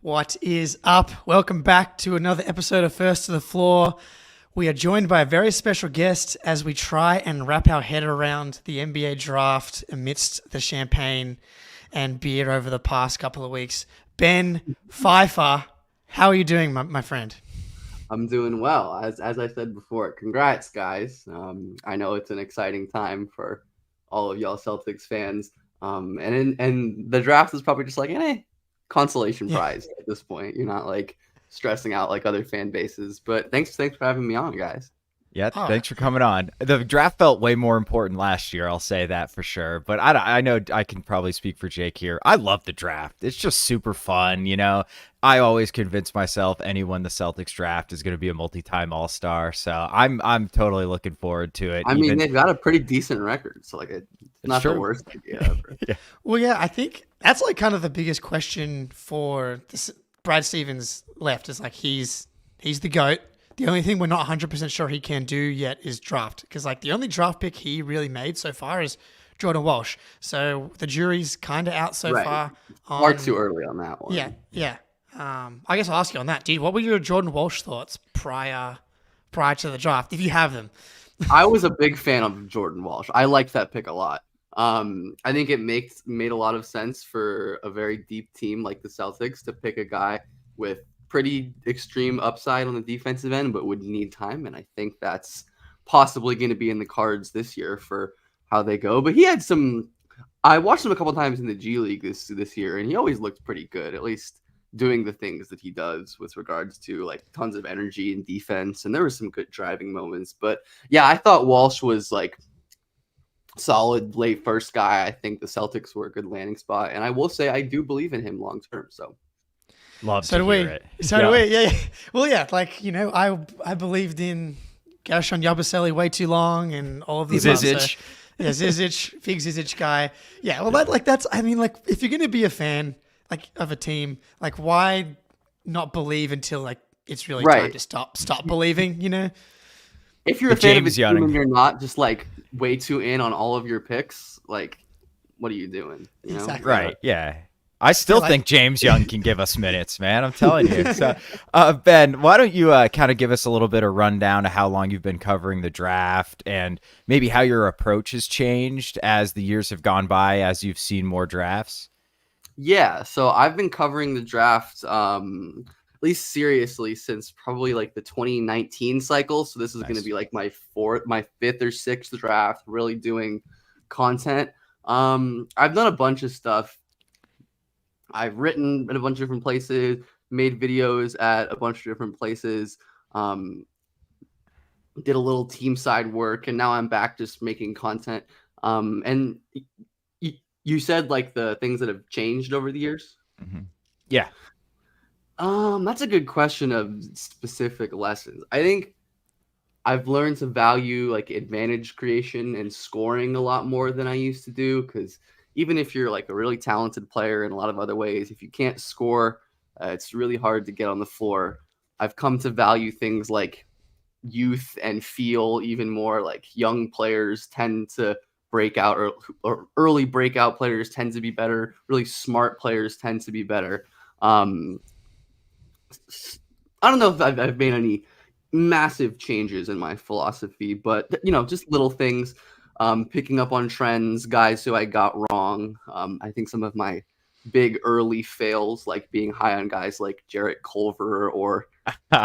What is up? Welcome back to another episode of First to the Floor. We are joined by a very special guest as we try and wrap our head around the NBA draft amidst the champagne and beer over the past couple of weeks. Ben Pfeifer, how are you doing, my friend? I'm doing well. As I said before, congrats, guys. I know it's an exciting time for all of y'all Celtics fans. And the draft is probably just like, consolation prize at this point. You're not like stressing out like other fan bases. But thanks for having me on, guys. Yeah, thanks for coming on. The draft felt way more important last year, I'll say that for sure. But I know I can probably speak for Jake here. I love the draft. It's just super fun, you know. I always convince myself anyone the Celtics draft is going to be a multi-time All-Star. So I'm totally looking forward to it. I mean, they've got a pretty decent record, so like it's not the worst idea ever. Yeah. Well, yeah, I think that's like kind of the biggest question for Brad Stevens left is like he's the GOAT. The only thing we're not 100% sure he can do yet is draft, because like the only draft pick he really made so far is Jordan Walsh. So the jury's kind of out so far. Far too early on that one. Yeah. I guess I'll ask you on that, dude. What were your Jordan Walsh thoughts prior to the draft, if you have them? I was a big fan of Jordan Walsh. I liked that pick a lot. I think it made a lot of sense for a very deep team like the Celtics to pick a guy with pretty extreme upside on the defensive end, but would need time. And I think that's possibly going to be in the cards this year for how they go. But he had I watched him a couple times in the G League this year, and he always looked pretty good, at least doing the things that he does with regards to like tons of energy and defense. And there were some good driving moments. But yeah, I thought Walsh was like solid late first guy. I think the Celtics were a good landing spot. And I will say I do believe in him long term. So So do we. Yeah. Well, yeah, like, you know, I believed in Gershon Yabusele way too long and all of these. Zizic. Yeah, Zizic, big Zizic guy. Yeah, well, I mean, like, if you're going to be a fan, like, of a team, like, why not believe until, like, it's really time to stop believing, you know? If you're a fan of a team and you're not just, like, way too in on all of your picks, like, what are you doing? You know? Exactly. Right, yeah. I still think James Young can give us minutes, man. I'm telling you. So, Ben, why don't you kind of give us a little bit of rundown of how long you've been covering the draft and maybe how your approach has changed as the years have gone by, as you've seen more drafts? Yeah, so I've been covering the draft at least seriously since probably like the 2019 cycle. So this is going to be like my fifth or sixth draft, really doing content. I've done a bunch of stuff. I've written in a bunch of different places, made videos at a bunch of different places, did a little team side work, and now I'm back just making content. And you said like the things that have changed over the years? Mm-hmm. Yeah. That's a good question of specific lessons. I think I've learned to value like advantage creation and scoring a lot more than I used to do, because even if you're like a really talented player in a lot of other ways, if you can't score, it's really hard to get on the floor. I've come to value things like youth and feel even more. Like young players tend to break out, or early breakout players tend to be better. Really smart players tend to be better. I don't know if I've made any massive changes in my philosophy, but you know, just little things. Picking up on trends, guys who I got wrong. I think some of my big early fails, like being high on guys like Jarrett Culver or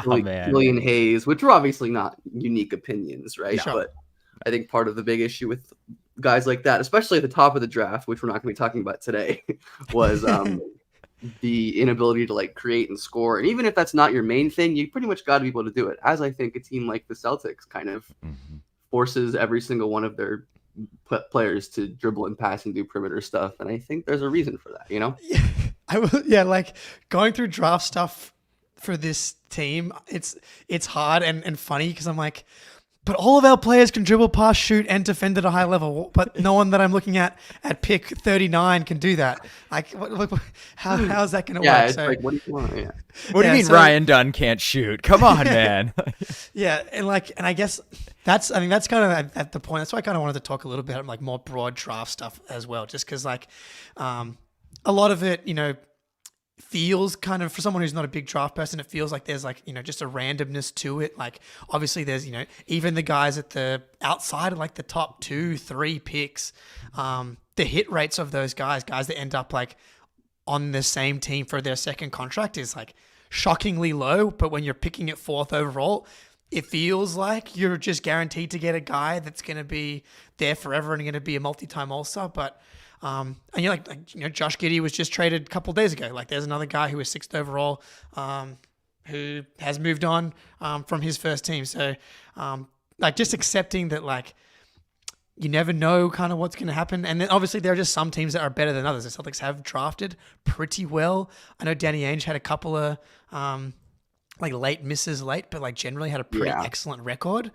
Killian Hayes, which were obviously not unique opinions, right? Sure. But I think part of the big issue with guys like that, especially at the top of the draft, which we're not going to be talking about today, was the inability to like create and score. And even if that's not your main thing, you pretty much got to be able to do it. As I think a team like the Celtics kind of forces every single one of their players to dribble and pass and do perimeter stuff. And I think there's a reason for that, you know? Yeah, like going through draft stuff for this team, it's hard and funny because I'm like, but all of our players can dribble, pass, shoot, and defend at a high level. But no one that I'm looking at pick 39 can do that. Like, how is that going to work? Yeah, it's like, what do you want? Yeah. What do you mean Ryan Dunn can't shoot? Come on, man. Yeah, and I guess that's kind of at the point. That's why I kind of wanted to talk a little bit like more broad draft stuff as well, just because like a lot of it, you know, feels kind of, for someone who's not a big draft person, it feels like there's like, just a randomness to it. Like obviously there's, even the guys at the outside of like the top 2-3 picks, the hit rates of those guys that end up like on the same team for their second contract is like shockingly low. But when you're picking it 4th overall, it feels like you're just guaranteed to get a guy that's going to be there forever and going to be a multi-time All-Star. But and you're like Josh Giddey was just traded a couple of days ago. Like there's another guy who was 6th overall, who has moved on from his first team. So like just accepting that like you never know kind of what's going to happen. And then obviously there are just some teams that are better than others. The Celtics have drafted pretty well. I know Danny Ainge had a couple of like late misses but like generally had a pretty excellent record.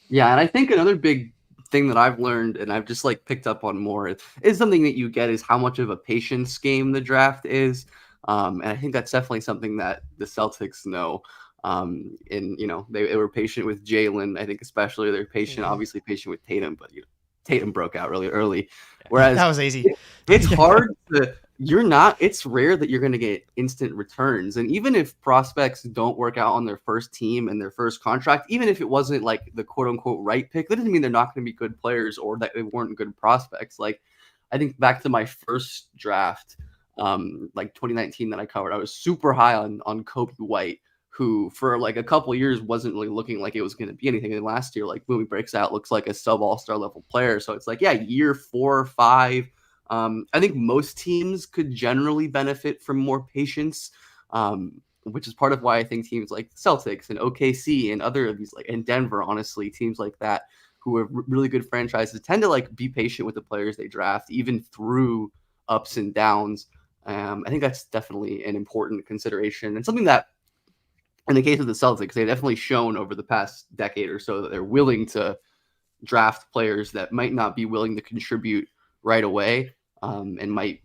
Yeah, and I think another big thing that I've learned and I've just like picked up on more is something that you get is how much of a patience game the draft is. And I think that's definitely something that the Celtics know. And they were patient with Jalen. I think especially they're patient, obviously patient with Tatum, but Tatum broke out really early. Whereas that was easy. It's hard to. It's rare that you're going to get instant returns. And even if prospects don't work out on their first team and their first contract, even if it wasn't like the quote unquote right pick, that doesn't mean they're not going to be good players or that they weren't good prospects. Like I think back to my first draft, like 2019 that I covered, I was super high on Kobe White, who for like a couple of years wasn't really looking like it was going to be anything. And last year, like boom, he breaks out, looks like a sub all-star level player. So it's like, year 4 or 5, I think most teams could generally benefit from more patience, which is part of why I think teams like Celtics and OKC and other of these, like in Denver, honestly, teams like that who are really good franchises tend to like be patient with the players they draft, even through ups and downs. I think that's definitely an important consideration and something that, in the case of the Celtics, they've definitely shown over the past decade or so that they're willing to draft players that might not be willing to contribute right away. And might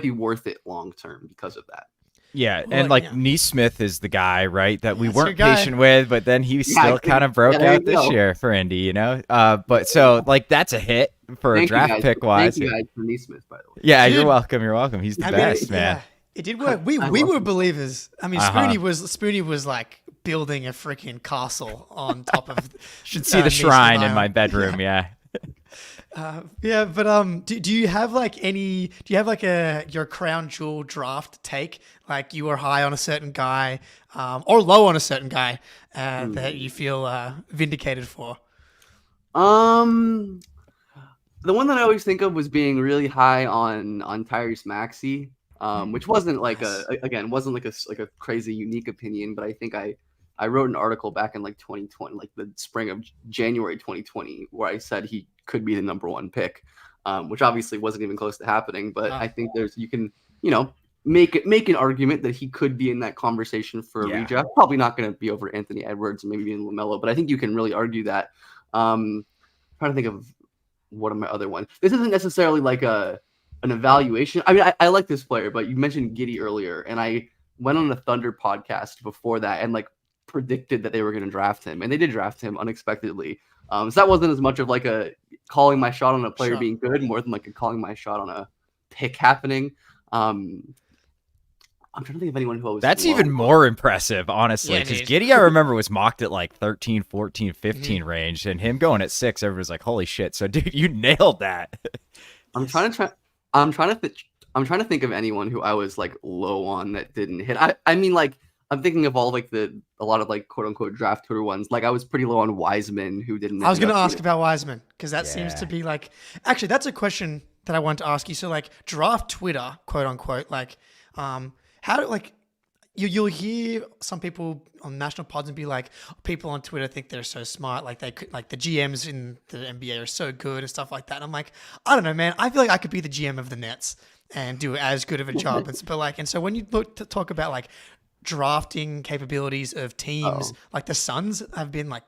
be worth it long term because of that. Yeah, and Neesmith is the guy, right, that we weren't patient with, but then he still kind of broke out this year for Indy, But so like that's a hit for a draft pick wise. Thank you guys for Neesmith, by the way. Yeah, dude, you're welcome. You're welcome. He's the best, man. It did work. We were believers. I mean, Spoonie was like building a freaking castle on top of. Should see the shrine in my bedroom. Yeah. But do you have like your crown jewel draft take? Like you were high on a certain guy, or low on a certain guy that you feel vindicated for? The one that I always think of was being really high on Tyrese Maxey, which wasn't like wasn't like a crazy unique opinion, but I think I wrote an article back in like 2020, like the spring of January 2020, where I said he could be the number 1 pick, which obviously wasn't even close to happening. But I think you can make an argument that he could be in that conversation for a redraft. Probably not going to be over Anthony Edwards and maybe even LaMelo, but I think you can really argue that. Trying to think of what are my other ones. This isn't necessarily like an evaluation. I mean, I like this player, but you mentioned Giddey earlier, and I went on a Thunder podcast before that and like predicted that they were going to draft him, and they did draft him unexpectedly. So that wasn't as much of like a calling my shot on a player being good, more than like a calling my shot on a pick happening. I'm trying to think of anyone who was. That's even more impressive, honestly, because Giddey, I remember, was mocked at like 13, 14, 15 range, and him going at 6, everyone's like, "Holy shit!" So, dude, you nailed that. I'm trying to think of anyone who I was like low on that didn't hit. I mean, like I'm thinking of all like a lot of like quote unquote draft Twitter ones. Like I was pretty low on Wiseman, who didn't. I was going to ask about Wiseman because that seems to be like actually that's a question that I want to ask you. So like draft Twitter, quote unquote, like how do like you'll hear some people on national pods and be like, people on Twitter think they're so smart, like they could, like the GMs in the NBA are so good and stuff like that. And I'm like, I don't know, man. I feel like I could be the GM of the Nets and do as good of a job. And so when you look to talk about like drafting capabilities of teams, like the Suns have been like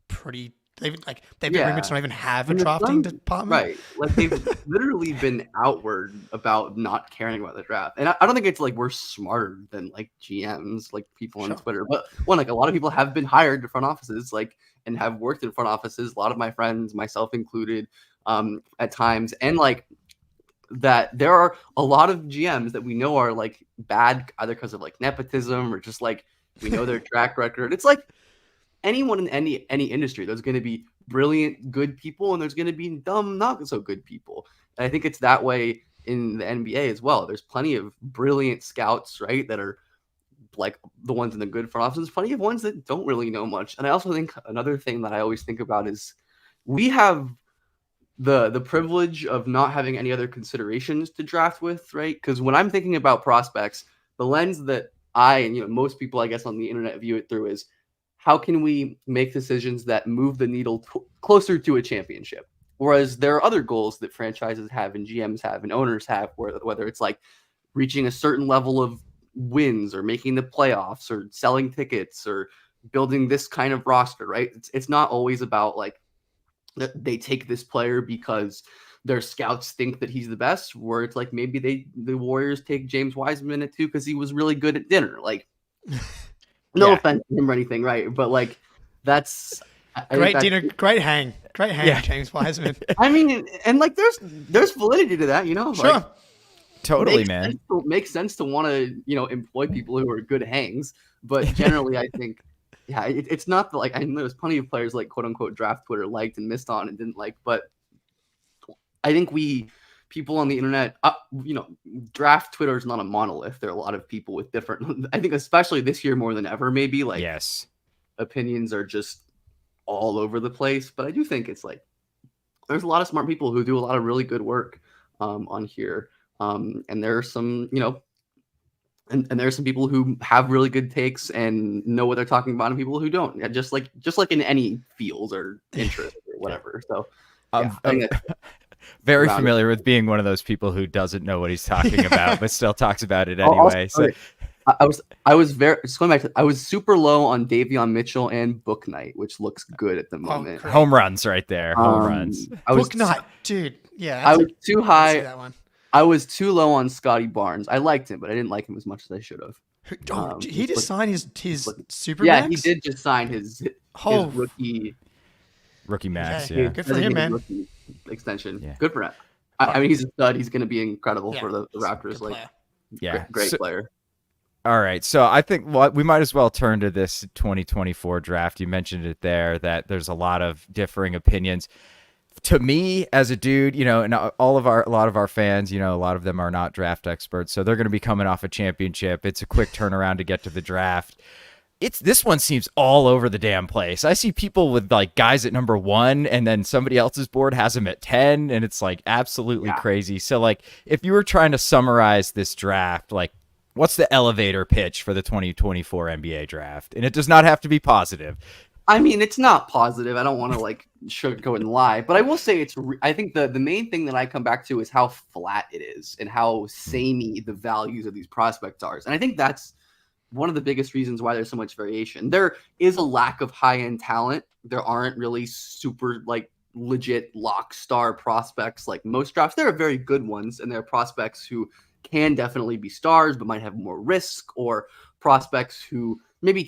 pretty. They've been rumored to not even have a drafting department. Right. Like they've literally been outward about not caring about the draft. And I don't think it's like we're smarter than like GMs, like people on Twitter. But like a lot of people have been hired to front offices, like, and have worked in front offices. A lot of my friends, myself included, at times. And like that there are a lot of GMs that we know are like bad either because of like nepotism or just like we know their track record. It's like anyone in any industry, there's going to be brilliant, good people, and there's going to be dumb, not so good people. And I think it's that way in the NBA as well. There's plenty of brilliant scouts, right, that are like the ones in the good front offices. Plenty of ones that don't really know much. And I also think another thing that I always think about is we have the privilege of not having any other considerations to draft with, right? Because when I'm thinking about prospects, the lens that I and most people, I guess, on the internet view it through is how can we make decisions that move the needle closer to a championship? Whereas there are other goals that franchises have and GMs have and owners have, whether it's like reaching a certain level of wins or making the playoffs or selling tickets or building this kind of roster, right? It's not always about like they take this player because their scouts think that he's the best, where it's like maybe the Warriors take James Wiseman at 2 because he was really good at dinner. Like, no offense to him or anything, right? But like, that's great dinner, great hang, James Wiseman. I mean, and like, there's validity to that, Sure, like, totally, man. Makes sense to want to employ people who are good hangs, but generally, I think. Yeah, it's not like I know there's plenty of players like quote unquote draft Twitter liked and missed on and didn't like, but I think people on the internet, draft Twitter is not a monolith. There are a lot of people with different. I think especially this year more than ever, maybe like opinions are just all over the place. But I do think it's like there's a lot of smart people who do a lot of really good work on here, and there are some And there are some people who have really good takes and know what they're talking about, and people who don't. Just like in any field or interest or whatever. So, I'm very familiar with being one of those people who doesn't know what he's talking about, but still talks about it anyway. I was super low on Davion Mitchell and Book Knight, which looks good at the moment. Home runs right there. Home runs. Book Knight, dude. Yeah, I was too high. That one. I was too low on Scotty Barnes. I liked him, but I didn't like him as much as I should have. He just signed his Supermax? Yeah, he did just sign his rookie max. Yeah. Good for him, man. Rookie extension. Yeah. Good for him. I mean, he's a stud. He's going to be incredible for the Raptors. Like, great player. All right, so I think we might as well turn to this 2024 draft. You mentioned it there that there's a lot of differing opinions. To me, as a dude, and a lot of our fans, a lot of them are not draft experts, so they're going to be coming off a championship. It's a quick turnaround to get to the draft. This one seems all over the damn place. I see people with like guys at number 1, and then somebody else's board has them at 10, and it's like absolutely crazy. So like, if you were trying to summarize this draft, like, what's the elevator pitch for the 2024 NBA draft? And it does not have to be positive. I mean, it's not positive. I don't want to like sugarcoat and lie, but I will say I think the main thing that I come back to is how flat it is and how samey the values of these prospects are. And I think that's one of the biggest reasons why there's so much variation. There is a lack of high-end talent. There aren't really super like legit lock star prospects like most drafts. There are very good ones, and there are prospects who can definitely be stars but might have more risk, or prospects who maybe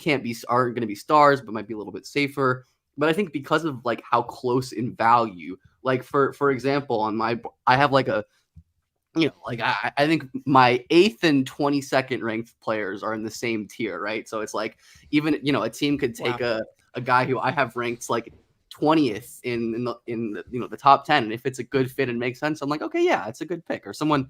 aren't going to be stars but might be a little bit safer. But I think because of like how close in value, like for example, I have like a I think my 8th and 22nd ranked players are in the same tier, right? So it's like even a team could take a guy who I have ranked like 20th in the top 10, and if it's a good fit and makes sense, I'm like, okay, yeah, it's a good pick. Or someone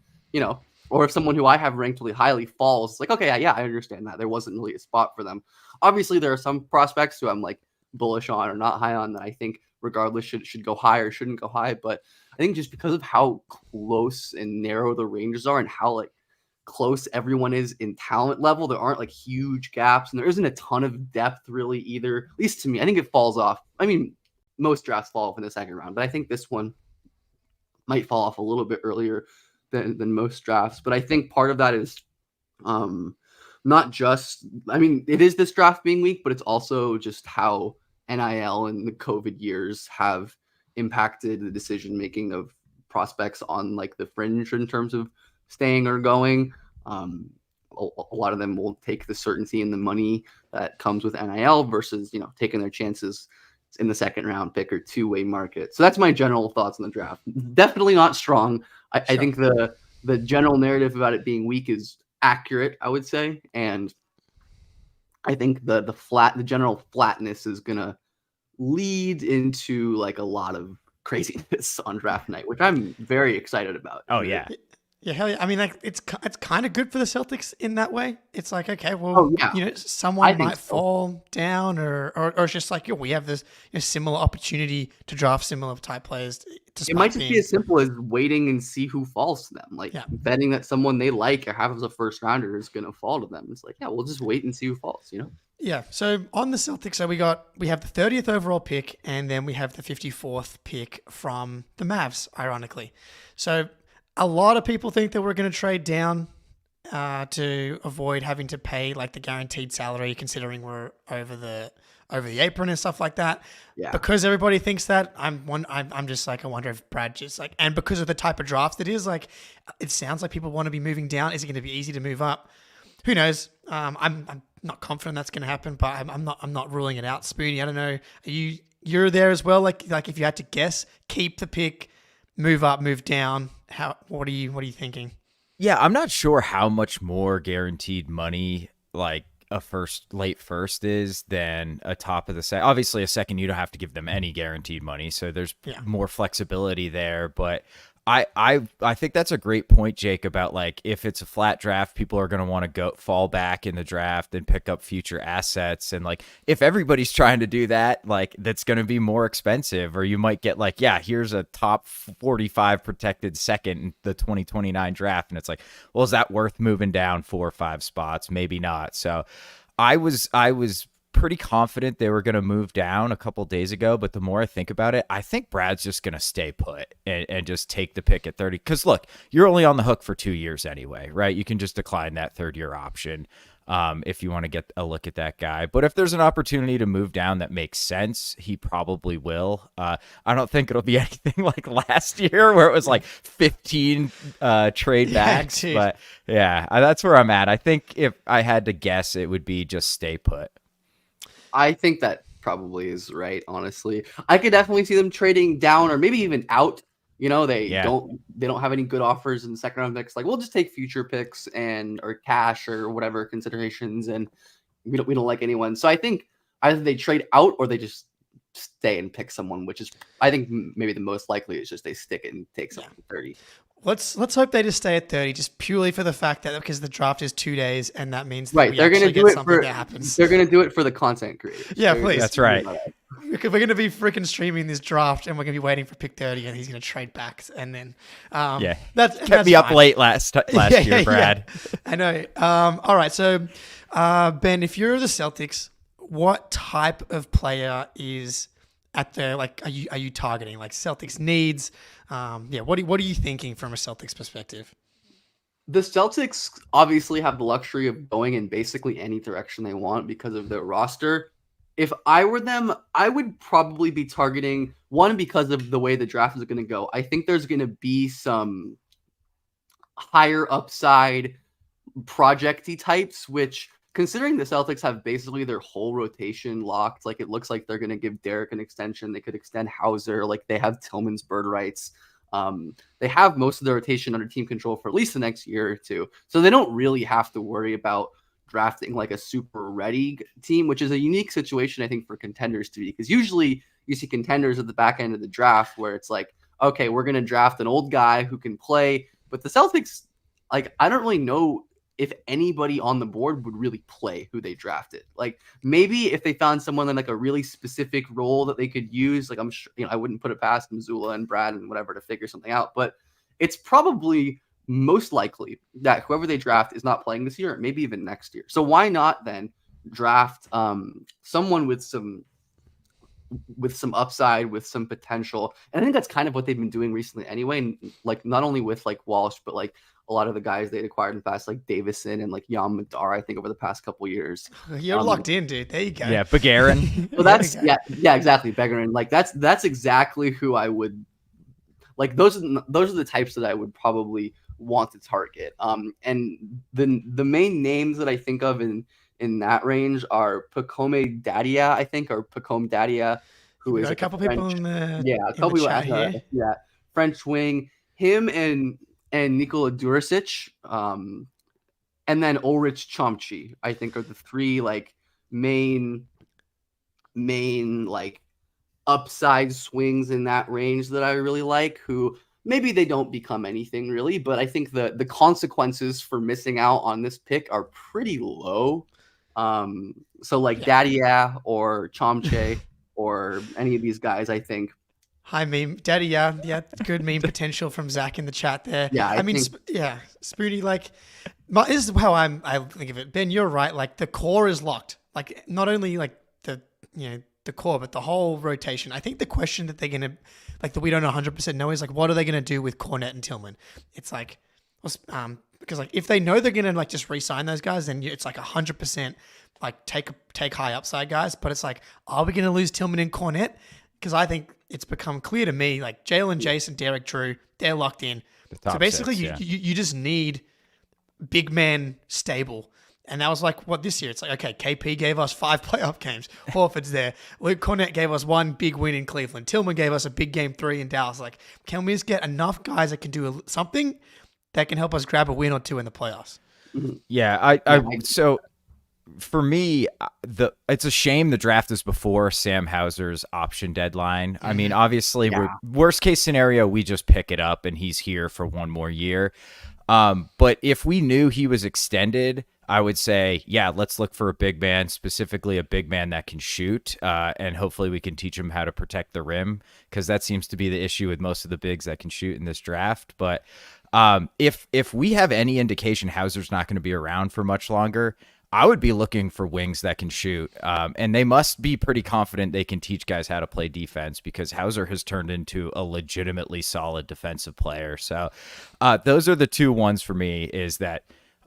or if someone who I have ranked really highly falls, it's like, okay, yeah, I understand that there wasn't really a spot for them. Obviously, there are some prospects who I'm like bullish on or not high on that I think regardless should go high or shouldn't go high. But I think just because of how close and narrow the ranges are and how like close everyone is in talent level, there aren't like huge gaps, and there isn't a ton of depth really either. At least to me, I think it falls off. I mean, most drafts fall off in the second round, but I think this one might fall off a little bit earlier than most drafts. But I think part of that is not just, I mean, it is this draft being weak, but it's also just how NIL and the COVID years have impacted the decision making of prospects on like the fringe in terms of staying or going. A lot of them will take the certainty and the money that comes with NIL versus taking their chances in the second round pick or two-way market. So that's my general thoughts on the draft. Definitely not strong. I Sure. think the general narrative about it being weak is accurate, I would say, and I think the general flatness is gonna lead into like a lot of craziness on draft night, which I'm very excited about. Oh yeah. Yeah, hell yeah. I mean, like it's kind of good for the Celtics in that way. It's like, okay, well, Oh yeah, I someone think might so. fall down, or it's just like, we have this similar opportunity to draft similar type players. It might just be as simple as waiting and see who falls to them, like Yeah. betting that someone they like or have as a first rounder is going to fall to them. It's like, yeah, we'll just wait and see who falls. Yeah. So on the Celtics, so we have the 30th overall pick, and then we have the 54th pick from the Mavs, ironically. So a lot of people think that we're going to trade down to avoid having to pay like the guaranteed salary, considering we're over the apron and stuff like that. Yeah. Because everybody thinks that, I'm just like, I wonder if Brad just like, and because of the type of draft it is, like, it sounds like people want to be moving down. Is it going to be easy to move up? Who knows? I'm not confident that's going to happen, but I'm not ruling it out. Spoonie, I don't know. You're there as well. Like if you had to guess, keep the pick, move up, move down. What are you thinking? Yeah, I'm not sure how much more guaranteed money like a late first is than a top of the second. Obviously, a second you don't have to give them any guaranteed money, so there's more flexibility there. But I think that's a great point, Jake, about like if it's a flat draft, people are going to want to fall back in the draft and pick up future assets. And like if everybody's trying to do that, like that's going to be more expensive, or you might get like, yeah, here's a top 45 protected second in the 2029 draft. And it's like, well, is that worth moving down 4 or 5 spots? Maybe not. So I was pretty confident they were going to move down a couple days ago, but the more I think about it, I think Brad's just going to stay put and just take the pick at 30. Because look, you're only on the hook for 2 years anyway, right? You can just decline that 3rd-year option if you want to get a look at that guy. But if there's an opportunity to move down that makes sense, he probably will. I don't think it'll be anything like last year where it was like 15 trade backs. Dude. But yeah, that's where I'm at. I think if I had to guess, it would be just stay put. I think that probably is right, honestly. I could definitely see them trading down or maybe even out. They don't have any good offers in the second round picks. Like, we'll just take future picks or cash or whatever considerations, and we don't like anyone. So I think either they trade out or they just stay and pick someone, which is, I think, maybe the most likely is just they stick it and take someone at 30. Let's hope they just stay at 30, just purely for the fact that because the draft is 2 days, and that means that right, they're going to do it that happens. They're going to do it for the content creators. Yeah, please. That's right. We're going to be freaking streaming this draft, and we're going to be waiting for pick 30, and he's going to trade back, and then that's kept me up late last year, Brad. Yeah. I know. All right, so Ben, if you're the Celtics, what type of player is at the are you targeting like Celtics needs? What are you thinking from a Celtics perspective? The Celtics obviously have the luxury of going in basically any direction they want because of their roster. If I were them, I would probably be targeting one because of the way the draft is going to go. I think there's going to be some higher upside projecty types, which, considering the Celtics have basically their whole rotation locked, like it looks like they're going to give Derek an extension. They could extend Hauser. Like they have Tillman's bird rights. They have most of their rotation under team control for at least the next year or two. So they don't really have to worry about drafting like a super ready team, which is a unique situation, I think, for contenders to be, because usually you see contenders at the back end of the draft where it's like, okay, we're going to draft an old guy who can play. But the Celtics, like, I don't really know if anybody on the board would really play who they drafted. Like maybe if they found someone in like a really specific role that they could use, like I'm sure, I wouldn't put it past Missoula and Brad and whatever to figure something out, but it's probably most likely that whoever they draft is not playing this year, maybe even next year. So why not then draft someone with some upside, with some potential? And I think that's kind of what they've been doing recently anyway. And like not only with like Walsh, but like a lot of the guys they acquired in the past, like Davison and like Yam Madar, I think over the past couple of years. You're locked in, dude. There you go. Yeah, Begarin. Well, that's yeah, exactly. Begarin. Like that's exactly who I would like. Those are the types that I would probably want to target. And the main names that I think of in that range are Pacome Dadia, I think, or Pacome Dadia, who is a couple people in the a couple in the chat here. French wing. him and Nikola Duricic, and then Ulrich Chomchi, I think are the three like main like upside swings in that range that I really like, who maybe they don't become anything really, but I think the consequences for missing out on this pick are pretty low. So like Dadia or Chomche or any of these guys, I think. Hi, meme. Daddy, yeah, good meme potential from Zach in the chat there. Yeah, I mean, Spoony, like, this is how I think of it. Ben, you're right. Like, the core is locked. Like, not only, like, the core, but the whole rotation. I think the question that they're going to, like, that we don't 100% know is, like, what are they going to do with Cornet and Tillman? It's like, because, like, if they know they're going to, like, just re-sign those guys, then it's, like, 100%, like, take high upside guys. But it's like, are we going to lose Tillman and Cornet? Because I think it's become clear to me, like Jalen, Jason, Derek, Drew, they're locked in. So basically, you just need big man stable. And that was like what this year. It's like, okay, KP gave us 5 playoff games. Horford's there. Luke Cornett gave us 1 big win in Cleveland. Tillman gave us a big game 3 in Dallas. Like, can we just get enough guys that can do something that can help us grab a win or 2 in the playoffs? Yeah, so for me, it's a shame the draft is before Sam Hauser's option deadline. I mean, obviously, worst case scenario, we just pick it up and he's here for 1 more year. But if we knew he was extended, I would say, yeah, let's look for a big man, specifically a big man that can shoot, and hopefully we can teach him how to protect the rim, because that seems to be the issue with most of the bigs that can shoot in this draft. But if we have any indication Hauser's not going to be around for much longer, I would be looking for wings that can shoot, and they must be pretty confident they can teach guys how to play defense, because Hauser has turned into a legitimately solid defensive player. So those are the 2 ones for me, is that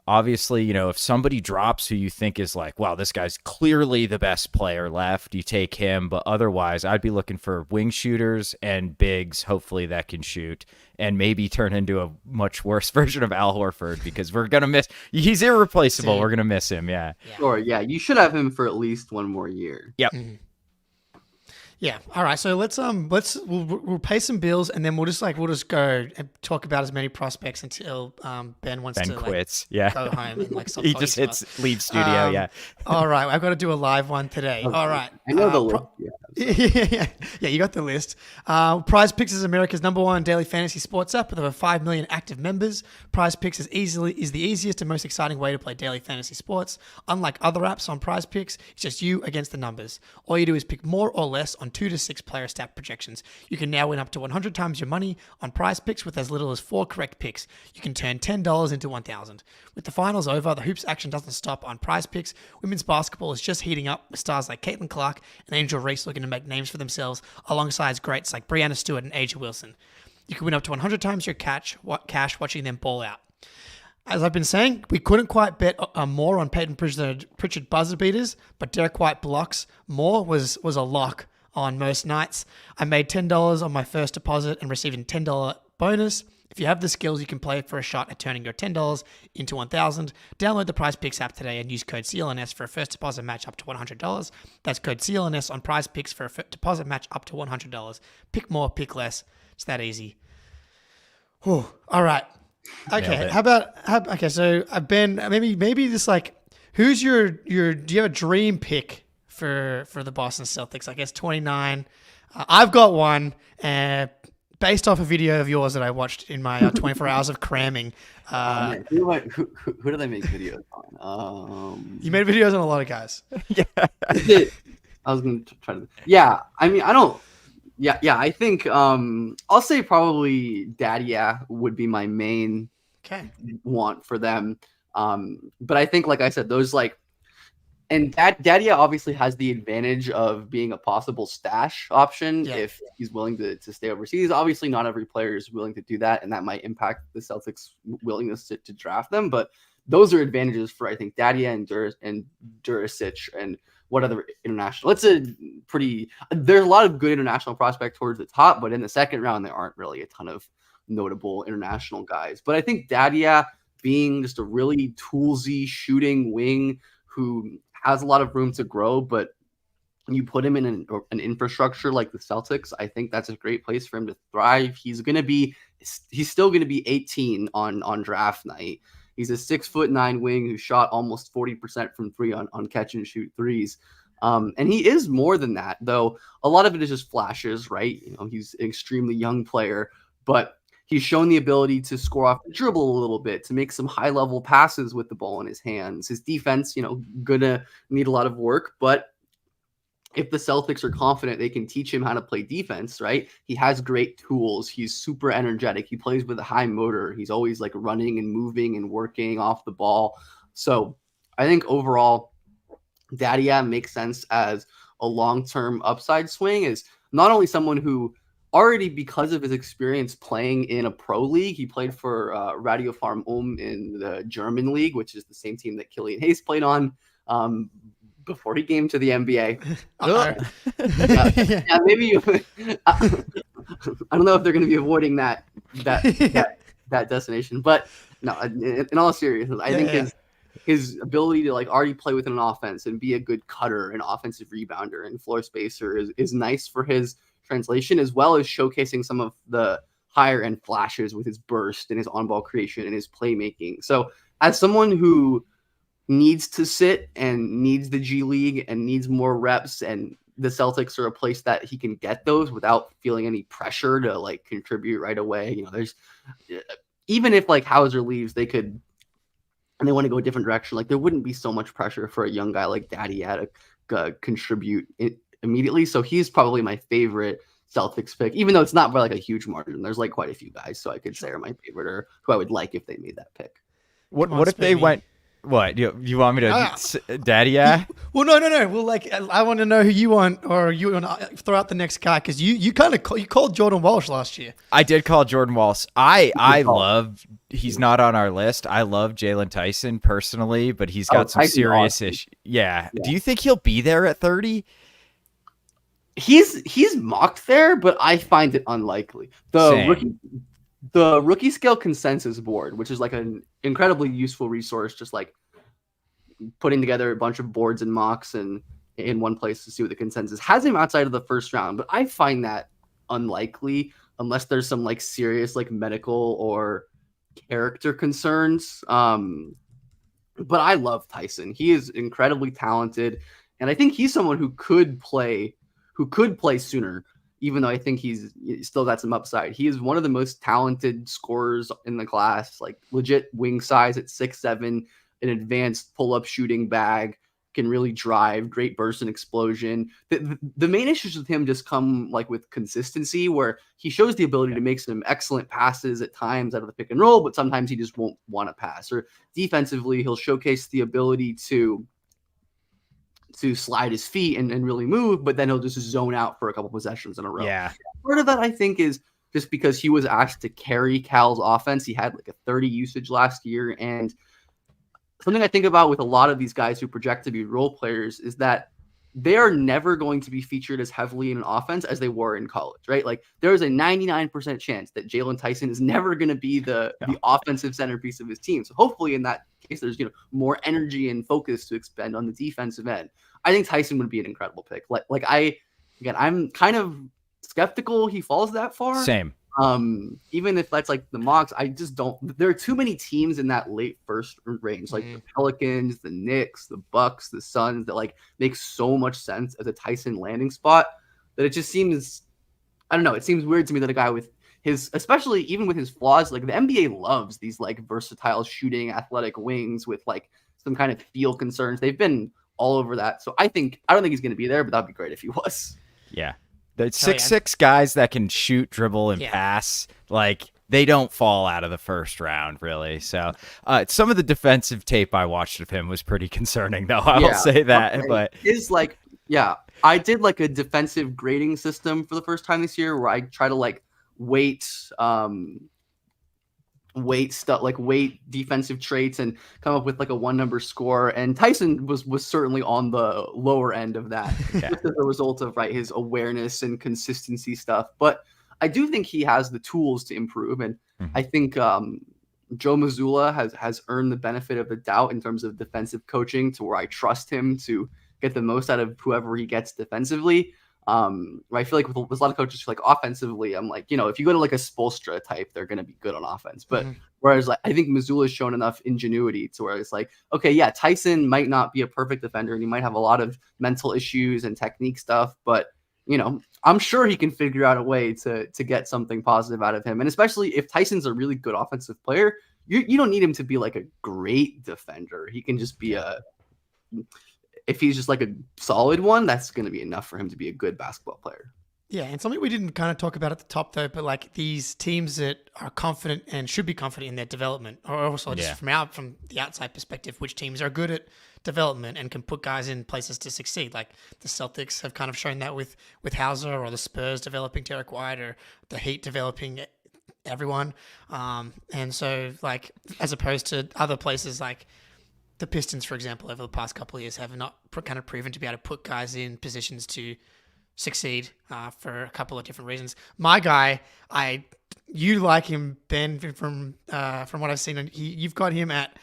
obviously, if somebody drops who you think is like, wow, this guy's clearly the best player left, you take him. But otherwise, I'd be looking for wing shooters and bigs, hopefully that can shoot, and maybe turn into a much worse version of Al Horford, because we're going to miss, he's irreplaceable. We're going to miss him. Yeah. Sure. Yeah. You should have him for at least 1 more year. Yep. Mm-hmm. Yeah. All right. So we'll pay some bills, and then we'll just go and talk about as many prospects until Ben quits. Go home and stop. He just hits leave studio. Yeah. All right. I've got to do a live one today. Okay. All right. I know the list. Yeah, you got the list. Prize Picks is America's #1 daily fantasy sports app with over 5 million active members. Prize Picks is the easiest and most exciting way to play daily fantasy sports. Unlike other apps on Prize Picks, it's just you against the numbers. All you do is pick more or less on 2 to 6 player stat projections. You can now win up to 100 times your money on Prize Picks with as little as 4 correct picks. You can turn $10 into $1,000. With the finals over, the hoops action doesn't stop on Prize Picks. Women's basketball is just heating up with stars like Caitlin Clark and Angel Reese looking to make names for themselves alongside greats like Brianna Stewart and Aja Wilson. You can win up to 100 times your cash watching them ball out. As I've been saying, we couldn't quite bet more on Peyton Pritchard buzzer beaters, but Derek White blocks more was a lock on most nights. I made $10 on my first deposit and received a $10 bonus. If you have the skills, you can play for a shot at turning your $10 into $1,000. Download the Prize Picks app today and use code CLNS for a first deposit match up to $100. That's code CLNS on Prize Picks for a deposit match up to $100. Pick more, pick less. It's that easy. Whew. All right. Okay. So Ben, maybe this who's do you have a dream pick for the Boston Celtics? I guess 29. I've got one. Based off a video of yours that I watched in my 24 hours of cramming. Who do they make videos on? You made videos on a lot of guys. Yeah. I was going to try to... Yeah, I mean, I don't... Yeah, I think I'll say probably Dadia would be my main want for them. But I think, like I said, those and Dadia obviously has the advantage of being a possible stash option if he's willing to stay overseas. Obviously, not every player is willing to do that, and that might impact the Celtics' willingness to draft them. But those are advantages for, I think, Dadia and Duricic and what other international. There's a lot of good international prospects towards the top, but in the second round, there aren't really a ton of notable international guys. But I think Dadia being just a really toolsy shooting wing who has a lot of room to grow, but you put him in an infrastructure like the Celtics, I think that's a great place for him to thrive. He's going to be he's still going to be 18 on draft night. He's a 6'9" wing who shot almost 40% from three on catch and shoot threes. And he is more than that, though. A lot of it is just flashes, right? He's an extremely young player, but he's shown the ability to score off the dribble a little bit, to make some high-level passes with the ball in his hands. His defense, gonna need a lot of work, but if the Celtics are confident they can teach him how to play defense, right? He has great tools. He's super energetic. He plays with a high motor. He's always like running and moving and working off the ball. So I think overall, Dadia makes sense as a long-term upside swing, is not only someone who already, because of his experience playing in a pro league, he played for Radio Farm in the German league, which is the same team that Killian Hayes played on before he came to the NBA. Yeah, maybe I don't know if they're going to be avoiding that destination, but no, in all seriousness, I think his ability to like already play within an offense and be a good cutter and offensive rebounder and floor spacer is nice for his translation, as well as showcasing some of the higher end flashes with his burst and his on-ball creation and his playmaking. So as someone who needs to sit and needs the G League and needs more reps, and the Celtics are a place that he can get those without feeling any pressure to like contribute right away. There's even if like Hauser leaves, they could, and they want to go a different direction, like there wouldn't be so much pressure for a young guy like Dadia to contribute immediately. So he's probably my favorite Celtics pick, even though it's not by like a huge margin. There's like quite a few guys, so I could say are my favorite or who I would like if they made that pick. What if they went? What you want me to, Daddy? Well, no. Well, like I want to know who you want, or you want to throw out the next guy, because you called Jordan Walsh last year. I did call Jordan Walsh. I love. He's not on our list. I love Jalen Tyson personally, but he's got some serious issues. Yeah. Do you think he'll be there at 30? He's mocked there, but I find it unlikely. The rookie scale consensus board, which is like an incredibly useful resource, just like putting together a bunch of boards and mocks and in one place to see what the consensus has him outside of the first round. But I find that unlikely unless there's some like serious like medical or character concerns. But I love Tyson. He is incredibly talented, and I think he's someone who could play sooner, even though I think he's still got some upside. He is one of the most talented scorers in the class, like legit wing size at 6'7", an advanced pull-up shooting bag, can really drive, great burst and explosion. The main issues with him just come like with consistency, where he shows the ability to make some excellent passes at times out of the pick and roll, but sometimes he just won't want to pass. Or defensively, he'll showcase the ability to slide his feet and really move, but then he'll just zone out for a couple possessions in a row. Yeah. Part of that, I think, is just because he was asked to carry Cal's offense. He had like a 30 usage last year. And something I think about with a lot of these guys who project to be role players is that they are never going to be featured as heavily in an offense as they were in college, right? Like there is a 99% chance that Jalen Tyson is never going to be the offensive centerpiece of his team. So hopefully in that case, there's more energy and focus to expend on the defensive end. I think Tyson would be an incredible pick. I'm kind of skeptical he falls that far. Same. Even if that's like the mocks, I just don't. There are too many teams in that late first range, like the Pelicans, the Knicks, the Bucks, the Suns, that like make so much sense as a Tyson landing spot that it just seems, I don't know. It seems weird to me that a guy with his, especially even with his flaws, like the NBA loves these like versatile shooting athletic wings with like some kind of feel concerns. They've been all over that. So I don't think he's going to be there, but that'd be great if he was. Yeah. The 6'6" guys that can shoot, dribble, and pass, like they don't fall out of the first round, really. So some of the defensive tape I watched of him was pretty concerning, though. I will say that. Okay. But is like, I did like a defensive grading system for the first time this year, where I try to like weight defensive traits and come up with like a 1-number score. And Tyson was certainly on the lower end of that just as a result of his awareness and consistency stuff. But I do think he has the tools to improve. And I think Joe Mazzulla has earned the benefit of the doubt in terms of defensive coaching, to where I trust him to get the most out of whoever he gets defensively. Where I feel like with a lot of coaches, like offensively, I'm like, if you go to like a Spoelstra type, they're going to be good on offense. But whereas like I think Missoula's shown enough ingenuity to where it's like, okay, yeah, Tyson might not be a perfect defender and he might have a lot of mental issues and technique stuff, but I'm sure he can figure out a way to get something positive out of him. And especially if Tyson's a really good offensive player, you don't need him to be like a great defender. He can just be if he's just like a solid one, that's going to be enough for him to be a good basketball player. Yeah, and something we didn't kind of talk about at the top though, but like these teams that are confident and should be confident in their development, or also just from the outside perspective, which teams are good at development and can put guys in places to succeed. Like the Celtics have kind of shown that with Hauser, or the Spurs developing Derek White, or the Heat developing everyone. And so like as opposed to other places like the Pistons, for example, over the past couple of years have not kind of proven to be able to put guys in positions to succeed for a couple of different reasons. My guy, you like him, Ben, from what I've seen. You've got him at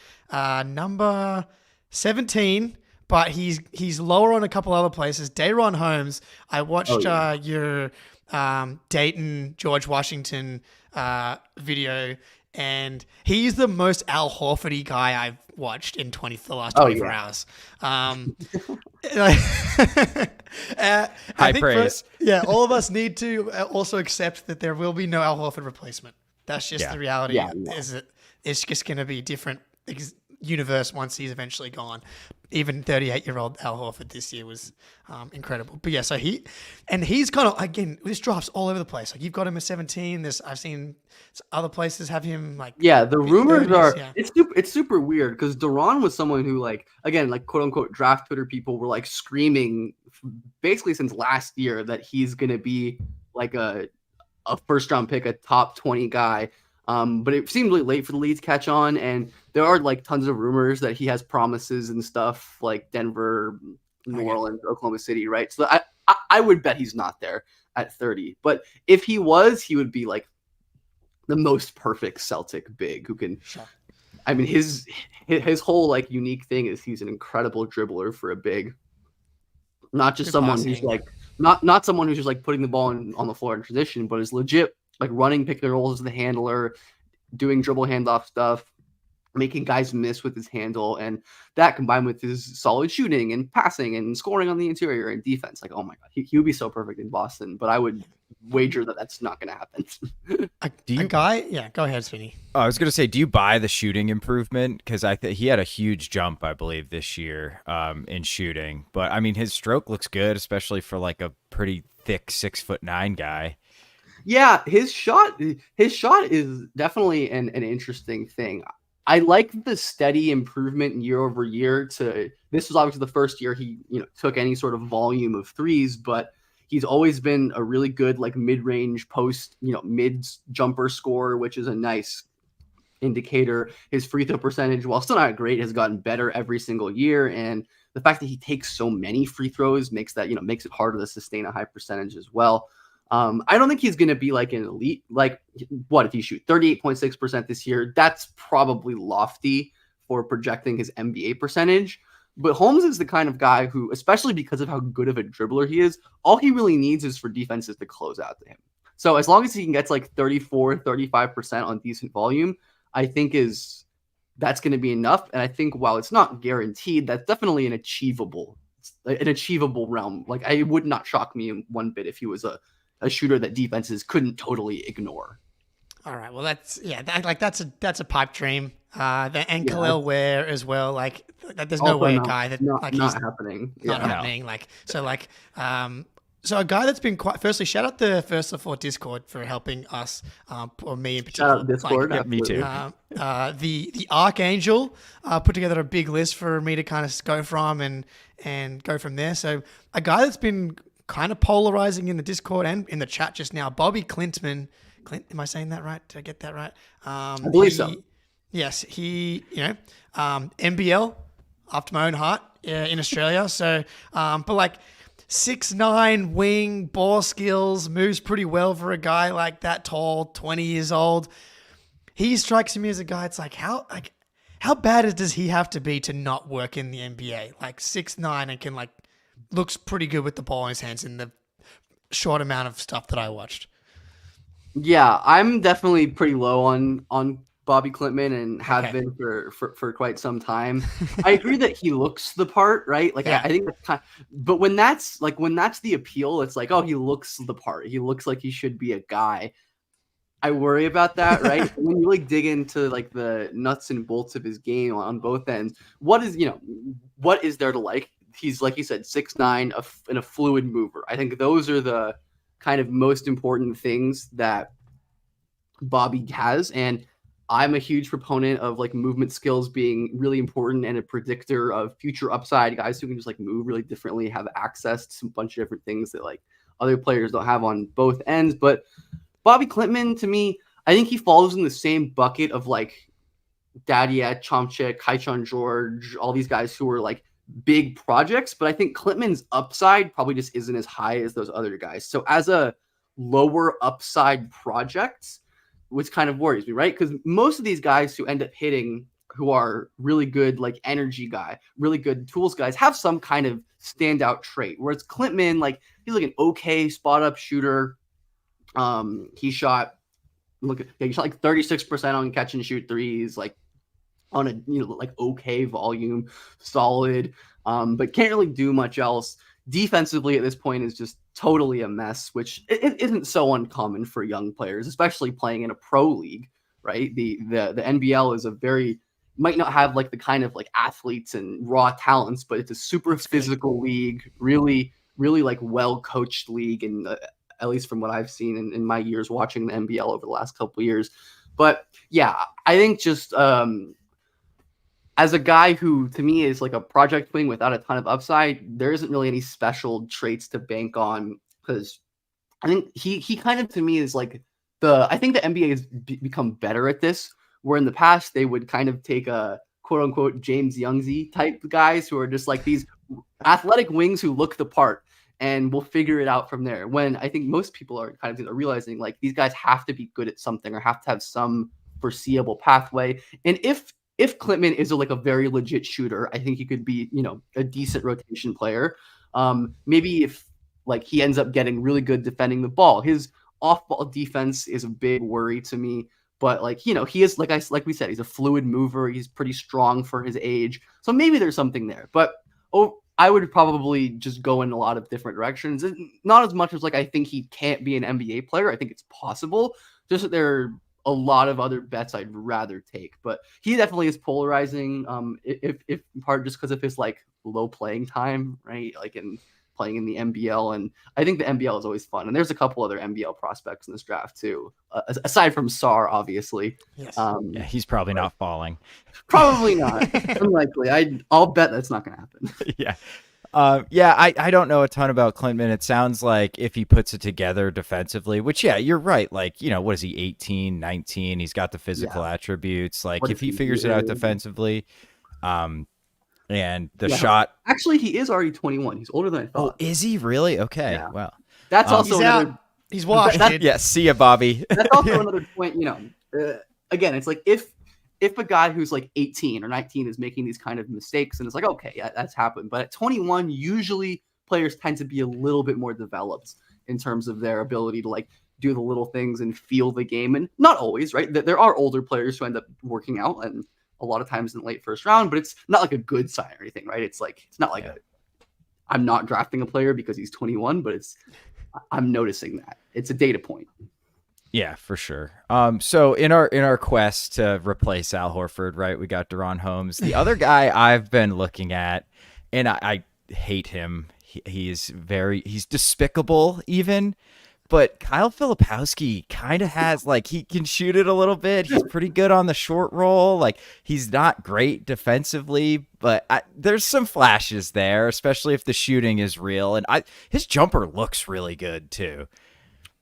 number 17, but he's lower on a couple other places. Day'Ron Holmes. I watched your Dayton George Washington video, and he's the most Al Horfordy guy I've watched in the last 24 hours. High praise. All of us need to also accept that there will be no Al Horford replacement. That's just the reality. Is that it's just going to be a different universe once he's eventually gone. Even 38-year-old Al Horford this year was incredible. But yeah, so he's kind of, again, this draft's all over the place. Like you've got him at 17. I've seen other places have him like. Yeah, the rumors are, it's super weird because Duran was someone who like, again, like quote unquote draft Twitter people were like screaming basically since last year that he's going to be like a first round pick, a top 20 guy. But it seemed really late for the league to catch on, and there are like tons of rumors that he has promises and stuff like Denver, New Orleans, Oklahoma City, right? So I would bet he's not there at 30. But if he was, he would be like the most perfect Celtic big who can. I mean, his whole like unique thing is he's an incredible dribbler for a big, not just someone who's like not someone who's just like putting the ball on the floor in transition, but is legit. Like running pick and rolls as the handler, doing dribble handoff stuff, making guys miss with his handle, and that combined with his solid shooting and passing and scoring on the interior and defense. Like, oh my God, he would be so perfect in Boston, but I would wager that that's not going to happen. Go ahead, Sweeney. Oh, I was going to say, do you buy the shooting improvement? Because he had a huge jump, I believe, this year in shooting. But I mean, his stroke looks good, especially for like a pretty thick 6'9" guy. Yeah, his shot is definitely an interesting thing. I like the steady improvement year over year. This was obviously the first year he took any sort of volume of threes, but he's always been a really good like mid-range post mid jumper scorer, which is a nice indicator. His free throw percentage, while still not great, has gotten better every single year, and the fact that he takes so many free throws makes it harder to sustain a high percentage as well. I don't think he's going to be like an elite, like what if he shoot 38.6% this year? That's probably lofty for projecting his NBA percentage. But Holmes is the kind of guy who, especially because of how good of a dribbler he is, all he really needs is for defenses to close out to him. So as long as he can get to like 34, 35% on decent volume, I think that's going to be enough. And I think while it's not guaranteed, that's definitely an achievable realm. Like it would not shock me one bit if he was a shooter that defenses couldn't totally ignore. All right. Well, that's a pipe dream. And Khalil Ware as well. Like, there's no way a guy that not happening. Yeah. Not happening. Like, so a guy that's been quite. Firstly, shout out the First of Four Discord for helping us, or me in particular. Shout out Discord. Me too. The Archangel put together a big list for me to kind of go from and go from there. So a guy that's been kind of polarizing in the Discord and in the chat just now, Bobby Clintman. Am I saying that right? Did I get that right? I believe so. Yes, he, NBL, after my own heart, in Australia. So, but like 6'9" wing, ball skills, moves pretty well for a guy like that tall, 20 years old. He strikes me as a guy. It's like how bad does he have to be to not work in the NBA? Like 6'9" and can looks pretty good with the ball in his hands in the short amount of stuff that I watched. Yeah, I'm definitely pretty low on Bobby Klintman and have Okay. been for quite some time. I agree that he looks the part, right? Like Yeah. I think that's but when that's the appeal, it's like, oh, he looks the part. He looks like he should be a guy. I worry about that, right? When you like dig into like the nuts and bolts of his game on both ends, what is there to like? He's like you said, 6'9", and a fluid mover. I think those are the kind of most important things that Bobby has, and I'm a huge proponent of like movement skills being really important and a predictor of future upside. Guys who can just like move really differently, have access to a bunch of different things that like other players don't have on both ends, but Bobby Klintman, to me, I think he falls in the same bucket of like Dadiet, Chomchik, Kaichon George, all these guys who are like big projects. But I think Klintman's upside probably just isn't as high as those other guys. So as a lower upside project, which kind of worries me, right? Because most of these guys who end up hitting, who are really good, like energy guy, really good tools guys, have some kind of standout trait. Whereas Klintman, like he's like an okay spot up shooter. He shot like 36% on catch and shoot threes, like on a like okay volume, solid, but can't really do much else. Defensively at this point is just totally a mess, which it isn't so uncommon for young players, especially playing in a pro league, right? The NBL is might not have like the kind of like athletes and raw talents, but it's a super physical league, really like well coached league, and at least from what I've seen in my years watching the NBL over the last couple of years. But yeah, I think just as a guy who to me is like a project wing without a ton of upside, there isn't really any special traits to bank on, because I think he kind of to me is like I think the NBA has become better at this, where in the past they would kind of take a quote unquote James Youngsy type guys who are just like these athletic wings who look the part, and we'll figure it out from there. When I think most people are kind of realizing like these guys have to be good at something or have to have some foreseeable pathway. And if Klintman is like a very legit shooter, I think he could be, a decent rotation player. Maybe if like he ends up getting really good defending the ball, his off-ball defense is a big worry to me. But like, he is like we said, he's a fluid mover. He's pretty strong for his age. So maybe there's something there. But I would probably just go in a lot of different directions. Not as much as like I think he can't be an NBA player. I think it's possible. Just that there are a lot of other bets I'd rather take. But he definitely is polarizing. If in part just because of his like low playing time, right? Like in playing in the NBL, and I think the NBL is always fun. And there's a couple other NBL prospects in this draft too, aside from Sarr, obviously. Yes. Yeah, he's probably not falling. Probably not. Unlikely. I'll bet that's not going to happen. Yeah. I don't know a ton about Klintman. It sounds like if he puts it together defensively, which, yeah, you're right. Like, what is he, 18, 19? He's got the physical attributes. Like, if he figures it out defensively, and the shot. Actually, he is already 21. He's older than I thought. Oh, is he really? Okay. Yeah. Wow. That's also another. He's washed. Yeah. See ya, Bobby. That's also another point. Again, it's like if a guy who's like 18 or 19 is making these kind of mistakes, and it's like, okay, yeah, that's happened. But at 21, usually players tend to be a little bit more developed in terms of their ability to like do the little things and feel the game. And not always, right? There are older players who end up working out, and a lot of times in the late first round, but it's not like a good sign or anything, right? It's not like I'm not drafting a player because he's 21, but I'm noticing that it's a data point. Yeah, for sure. So in our quest to replace Al Horford, right, we got Deron Holmes. The other guy I've been looking at, and I hate him. He's despicable even. But Kyle Filipowski kind of has, like, he can shoot it a little bit. He's pretty good on the short roll. Like, he's not great defensively, but there's some flashes there, especially if the shooting is real. And his jumper looks really good too.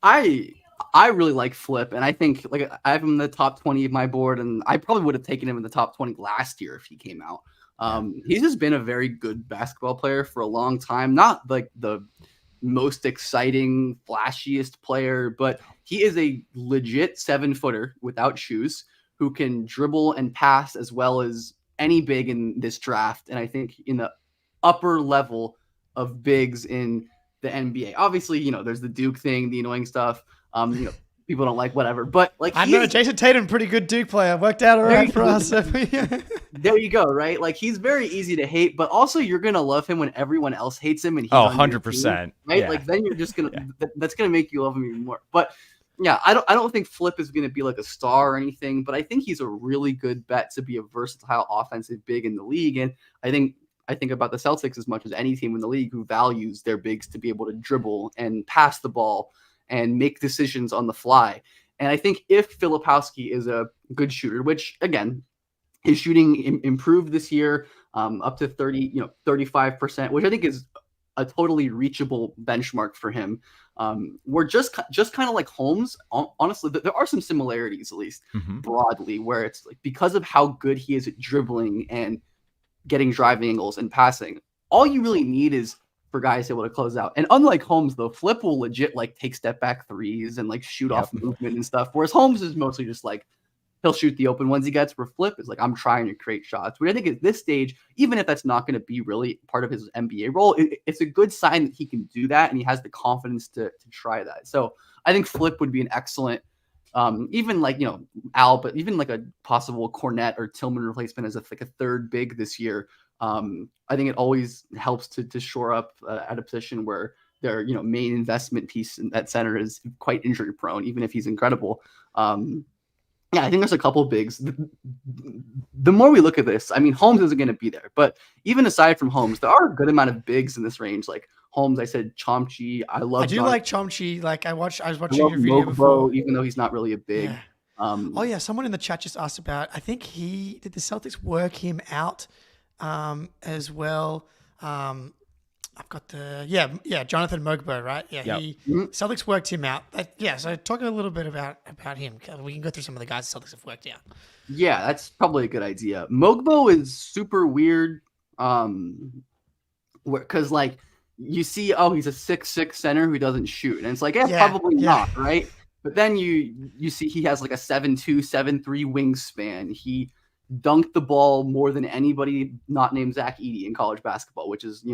I really like Flip, and I think like I have him in the top 20 of my board, and I probably would have taken him in the top 20 last year if he came out. He's just been a very good basketball player for a long time. Not like the most exciting, flashiest player, but he is a legit 7-footer without shoes who can dribble and pass as well as any big in this draft. And I think in the upper level of bigs in the NBA. Obviously, there's the Duke thing, the annoying stuff. People don't like whatever, but like I know Jason Tatum, pretty good Duke player, worked out all right for us. There you go, right? Like he's very easy to hate, but also you're gonna love him when everyone else hates him and he's 100%, right? Yeah. Like then you're just gonna that's gonna make you love him even more. But yeah, I don't think Flip is gonna be like a star or anything, but I think he's a really good bet to be a versatile offensive big in the league. And I think about the Celtics as much as any team in the league who values their bigs to be able to dribble and pass the ball and make decisions on the fly. And I think if Filipowski is a good shooter, which again, his shooting improved this year, up to 35%, which I think is a totally reachable benchmark for him. We're just kind of like Holmes. Honestly, there are some similarities, at least broadly, where it's like because of how good he is at dribbling and getting drive angles and passing, all you really need is for guys able to close out. And unlike Holmes, though, Flip will legit like take step back threes and like shoot off movement and stuff. Whereas Holmes is mostly just like he'll shoot the open ones he gets. Where Flip is like, I'm trying to create shots. Which I think at this stage, even if that's not going to be really part of his NBA role, it's a good sign that he can do that and he has the confidence to try that. So I think Flip would be an excellent, even like Al, but even like a possible Cornette or Tillman replacement as a third big this year. I think it always helps to shore up at a position where their main investment piece in that center is quite injury prone, even if he's incredible. Yeah, I think there's a couple bigs. The more we look at this, I mean, Holmes isn't going to be there, but even aside from Holmes, there are a good amount of bigs in this range. Like Holmes, I said Chomchi. I do like Chomchi. Like I was watching your video Mogbo, before, even though he's not really a big. Yeah. Someone in the chat just asked about. I think did the Celtics work him out as well. I've got Jonathan Mogbo, right? Yeah, Celtics worked him out. So talk a little bit about him. We can go through some of the guys the Celtics have worked out. Yeah, that's probably a good idea. Mogbo is super weird, because like you see, he's a 6'6" center who doesn't shoot, and it's like, probably not, right? But then you see he has like a 7'2", 7'3" wingspan. He dunked the ball more than anybody not named Zach Edey in college basketball, which is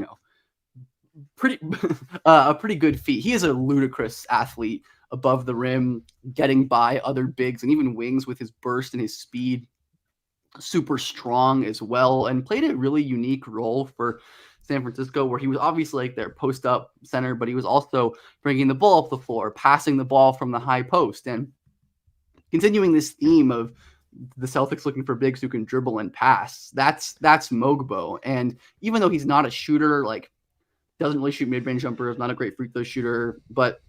a pretty good feat. He is a ludicrous athlete above the rim, getting by other bigs and even wings with his burst and his speed. Super strong as well, and played a really unique role for San Francisco, where he was obviously like their post-up center, but he was also bringing the ball up the floor, passing the ball from the high post, and continuing this theme of the Celtics looking for bigs who can dribble and pass. That's Mogbo. And even though he's not a shooter, like doesn't really shoot mid-range jumpers, not a great free throw shooter, but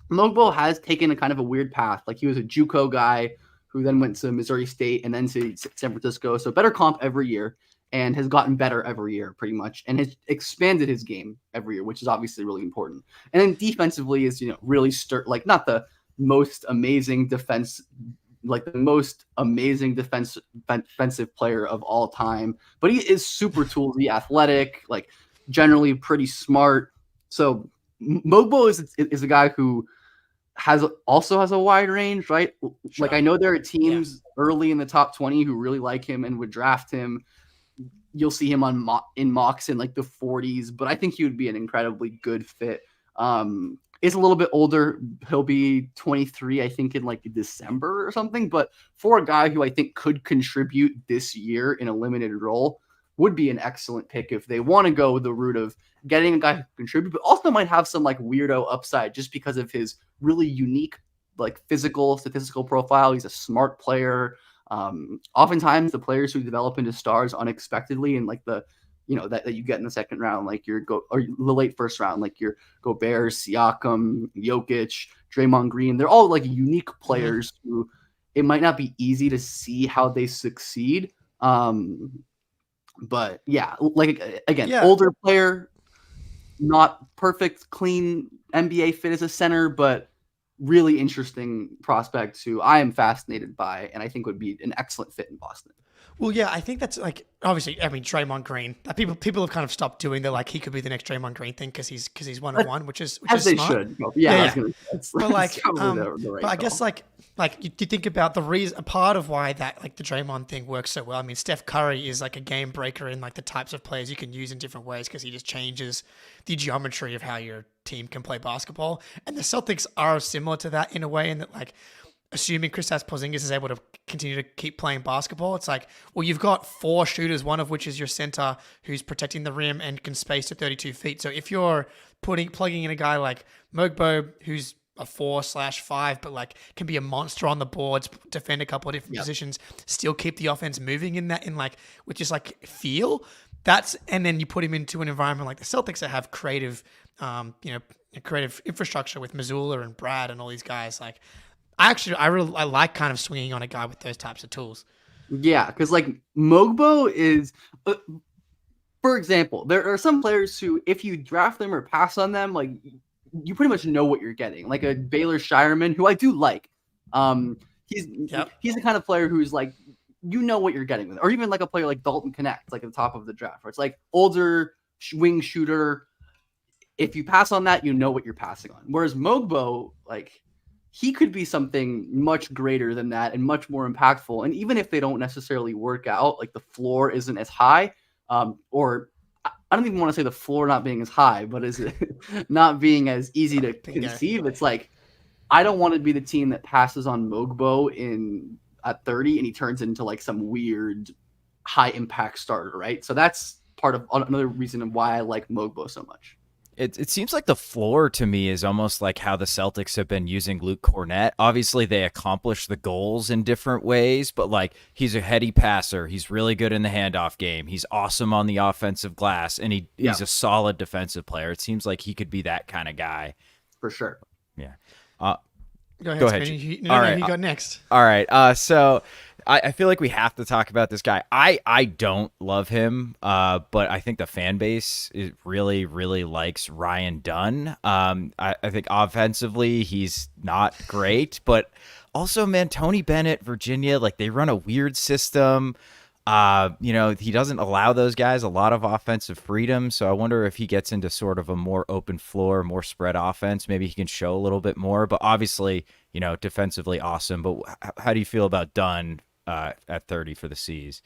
Mogbo has taken a kind of a weird path. Like he was a JUCO guy who then went to Missouri State and then to San Francisco. So better comp every year and has gotten better every year pretty much and has expanded his game every year, which is obviously really important. And then defensively is, really like not the most amazing defense, like the most amazing defensive player of all time, but he is super toolsy, athletic, like generally pretty smart. So Mogbo is a guy who also has a wide range, right? Sure. Like I know there are teams early in the top 20 who really like him and would draft him. You'll see him in mocks in like the 40s, but I think he would be an incredibly good fit. Is a little bit older. He'll be 23, I think, in like December or something. But for a guy who I think could contribute this year in a limited role, would be an excellent pick if they want to go the route of getting a guy who can contribute, but also might have some like weirdo upside just because of his really unique, like statistical profile. He's a smart player. Oftentimes the players who develop into stars unexpectedly and like the, that you get in the second round, like or the late first round, like your Gobert, Siakam, Jokic, Draymond Green, they're all like unique players who it might not be easy to see how they succeed. But yeah, like again, older player, not perfect, clean NBA fit as a center, but really interesting prospect who I am fascinated by and I think would be an excellent fit in Boston. Well, yeah, I think that's like obviously. I mean, Draymond Green. People have kind of stopped doing the like he could be the next Draymond Green thing because he's 1-1, which is As they smart. should. Yeah, Yeah, I was yeah. gonna. But That's like, probably the right but I call. guess like you think about the reason, a part of why that like the Draymond thing works so well. I mean, Steph Curry is like a game breaker in like the types of players you can use in different ways because he just changes the geometry of how your team can play basketball. And the Celtics are similar to that in a way, in that like, assuming Kristaps Porzingis is able to continue to keep playing basketball, it's like, well, you've got 4 shooters, one of which is your center who's protecting the rim and can space to 32 feet. So if you're plugging in a guy like Mogbo, who's a 4/5, but like can be a monster on the boards, defend a couple of different positions, still keep the offense moving in like with just like feel. And then you put him into an environment like the Celtics that have creative, creative infrastructure with Missoula and Brad and all these guys. Like, I like kind of swinging on a guy with those types of tools. Yeah, because like Mogbo is, for example, there are some players who, if you draft them or pass on them, like you pretty much know what you're getting. Like a Baylor Shireman, who I do like. He's the kind of player who's like, you know what you're getting with it. Or even like a player like Dalton Connect, like at the top of the draft, where it's like older wing shooter. If you pass on that, you know what you're passing on. Whereas Mogbo, like, he could be something much greater than that and much more impactful. And even if they don't necessarily work out, like the floor isn't as high, or I don't even want to say the floor not being as high, but is it not being as easy to conceive? It's like, I don't want to be the team that passes on Mogbo at 30 and he turns into like some weird high impact starter, right? So that's part of another reason why I like Mogbo so much. It seems like the floor to me is almost like how the Celtics have been using Luke Cornett. Obviously, they accomplish the goals in different ways, but like he's a heady passer. He's really good in the handoff game. He's awesome on the offensive glass, and he's a solid defensive player. It seems like he could be that kind of guy. For sure. Yeah. Go ahead. Go ahead. You got next. All right. So I feel like we have to talk about this guy. I don't love him, but I think the fan base really, really likes Ryan Dunn. I think offensively he's not great, but also, man, Tony Bennett, Virginia, like they run a weird system. He doesn't allow those guys a lot of offensive freedom. So I wonder if he gets into sort of a more open floor, more spread offense. Maybe he can show a little bit more, but obviously, defensively awesome. But how do you feel about Dunn at 30 for the C's?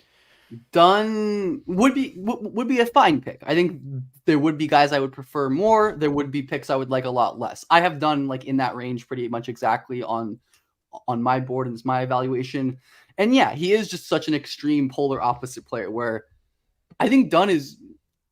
Dunn would be a fine pick. I think there would be guys I would prefer more. There would be picks I would like a lot less. I have Dunn like in that range pretty much exactly on my board, and it's my evaluation. And yeah, he is just such an extreme polar opposite player where I think Dunn is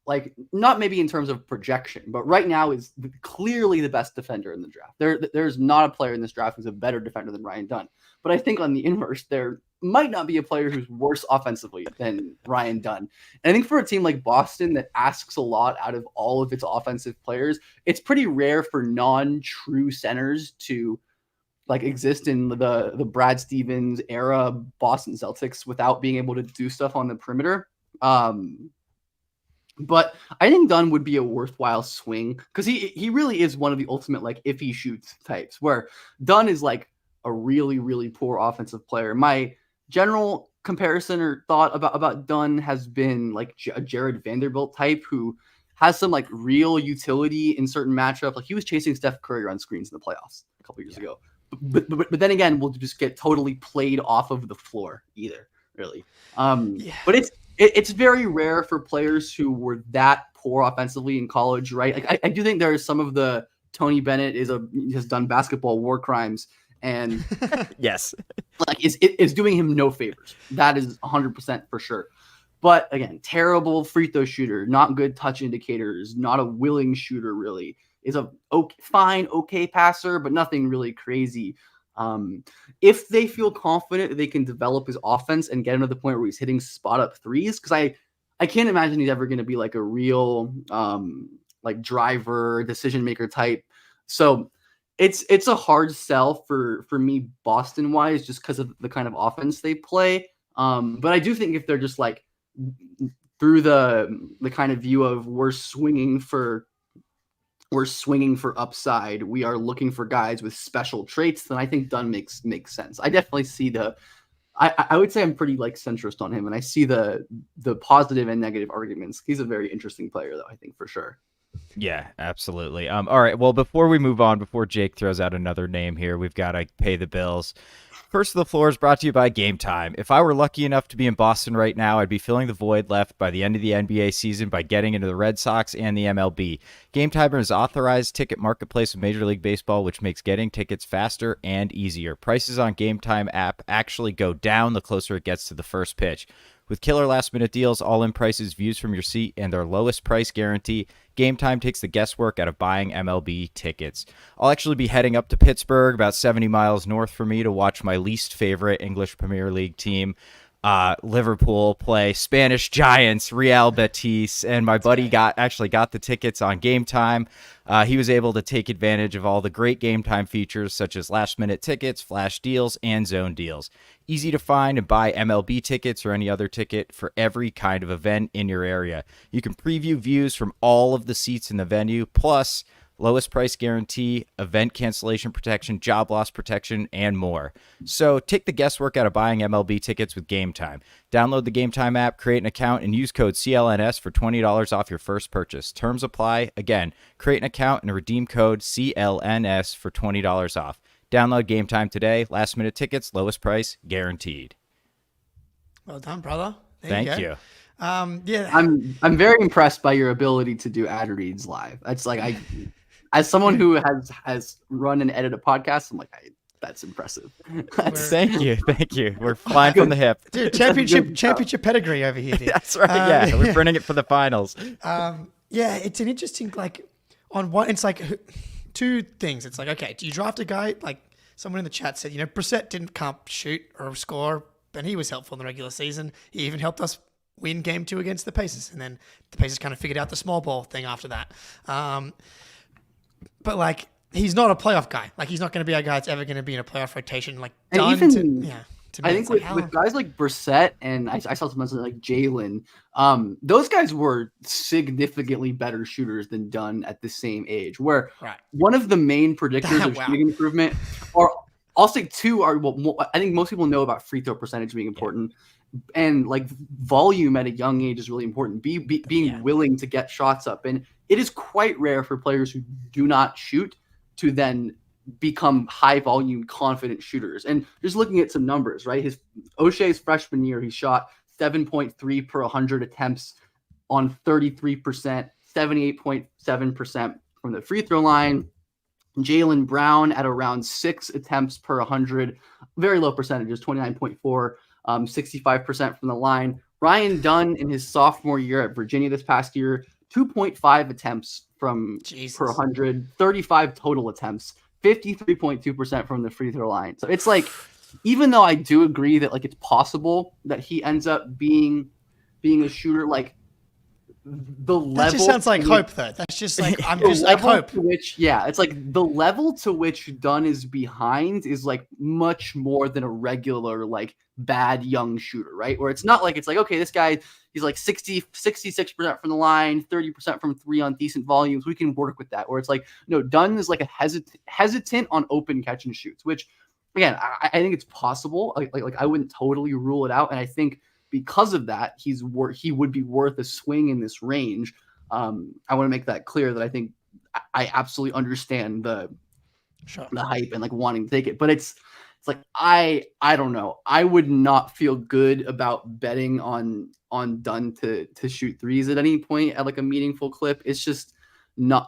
like, not maybe in terms of projection, but right now is clearly the best defender in the draft. There's not a player in this draft who's a better defender than Ryan Dunn. But I think on the inverse, there might not be a player who's worse offensively than Ryan Dunn. And I think for a team like Boston that asks a lot out of all of its offensive players, it's pretty rare for non-true centers to like exist in the Brad Stevens era Boston Celtics without being able to do stuff on the perimeter. But I think Dunn would be a worthwhile swing because he really is one of the ultimate like if he shoots types, where Dunn is like a really, really poor offensive player. My general comparison or thought about Dunn has been like a Jared Vanderbilt type who has some like real utility in certain matchups. Like he was chasing Steph Curry on screens in the playoffs a couple years ago. But then again, we'll just get totally played off of the floor either, really. But it's very rare for players who were that poor offensively in college, right? Like I do think there is some of the Tony Bennett has done basketball war crimes, and yes, like it's doing him no favors. That is 100% for sure. But again, terrible free throw shooter, not good touch indicators, not a willing shooter really. Is a okay passer, but nothing really crazy. If they feel confident that they can develop his offense and get him to the point where he's hitting spot up threes, because I can't imagine he's ever going to be like a real like driver, decision maker type. So it's a hard sell for me Boston wise, just because of the kind of offense they play. But I do think if they're just like through the kind of view of we're swinging for upside, we are looking for guys with special traits, then I think Dunn makes sense. I definitely see the I would say I'm pretty like centrist on him, and I see the positive and negative arguments. He's a very interesting player, though, I think, for sure. Yeah, absolutely. All right. Well, before we move on, before Jake throws out another name here, we've got to pay the bills. First of the Floor is brought to you by Game Time. If I were lucky enough to be in Boston right now, I'd be filling the void left by the end of the NBA season by getting into the Red Sox and the MLB. Game Time is authorized ticket marketplace of Major League Baseball, which makes getting tickets faster and easier. Prices on Game Time app actually go down the closer it gets to the first pitch. With killer last-minute deals, all-in prices, views from your seat, and their lowest price guarantee, Game Time takes the guesswork out of buying MLB tickets. I'll actually be heading up to Pittsburgh, about 70 miles north for me, to watch my least favorite English Premier League team, Liverpool, play Spanish Giants, Real Betis, and my buddy got the tickets on Game Time. He was able to take advantage of all the great Game Time features such as last-minute tickets, flash deals, and zone deals. Easy to find and buy MLB tickets or any other ticket for every kind of event in your area. You can preview views from all of the seats in the venue, plus lowest price guarantee, event cancellation protection, job loss protection, and more. So take the guesswork out of buying MLB tickets with Game Time. Download the Game Time app, create an account, and use code CLNS for $20 off your first purchase. Terms apply. Again, create an account and redeem code CLNS for $20 off. Download Game Time today. Last minute tickets, lowest price guaranteed. Well done, brother. Thank you. Yeah, I'm very impressed by your ability to do ad reads live. That's like as someone who has run and edited a podcast, I'm like, that's impressive. Thank you. We're flying from the hip, dude. Championship pedigree over here. Dude. That's right. Yeah, we're printing it for the finals. Yeah, it's an interesting on one. It's like two things. It's like, okay, do you draft a guy like someone in the chat said, Brissett can't shoot or score, but he was helpful in the regular season. He even helped us win game 2 against the Pacers, and then the Pacers kind of figured out the small ball thing after that. But like, he's not a playoff guy. Like, he's not going to be a guy that's ever going to be in a playoff rotation. Like, Dunn, I think with guys like Brissett and I saw someone like Jalen, those guys were significantly better shooters than Dunn at the same age. Where one of the main predictors of shooting improvement, or I'll say two are. Well, I think most people know about free throw percentage being important, and like volume at a young age is really important. Being willing to get shots up, and it is quite rare for players who do not shoot to then become high volume confident shooters. And just looking at some numbers, right? O'Shea's freshman year, he shot 7.3 per 100 attempts on 33%, 78.7% from the free throw line. Jalen Brown at around 6 attempts per 100, very low percentages, 29.4, 65% from the line. Ryan Dunn in his sophomore year at Virginia this past year, 2.5 attempts per 100, 35 total attempts, 53.2% from the free throw line. So it's like, even though I do agree that like it's possible that he ends up being a shooter, like the level. That just sounds like hope, though. That's just like I'm just like hope. It's like the level to which Dunn is behind is like much more than a regular like bad young shooter, right? Where it's not like it's like, okay, this guy, he's like 66% from the line, 30% from 3 on decent volumes. We can work with that. Or it's like, no, Dunn is like a hesitant on open catch and shoots, which again, I think it's possible. Like I wouldn't totally rule it out. And I think because of that, he would be worth a swing in this range. I want to make that clear that I think I absolutely understand the hype and like wanting to take it, but it's like I don't know. I would not feel good about betting on Dunn to shoot threes at any point at like a meaningful clip. It's just not.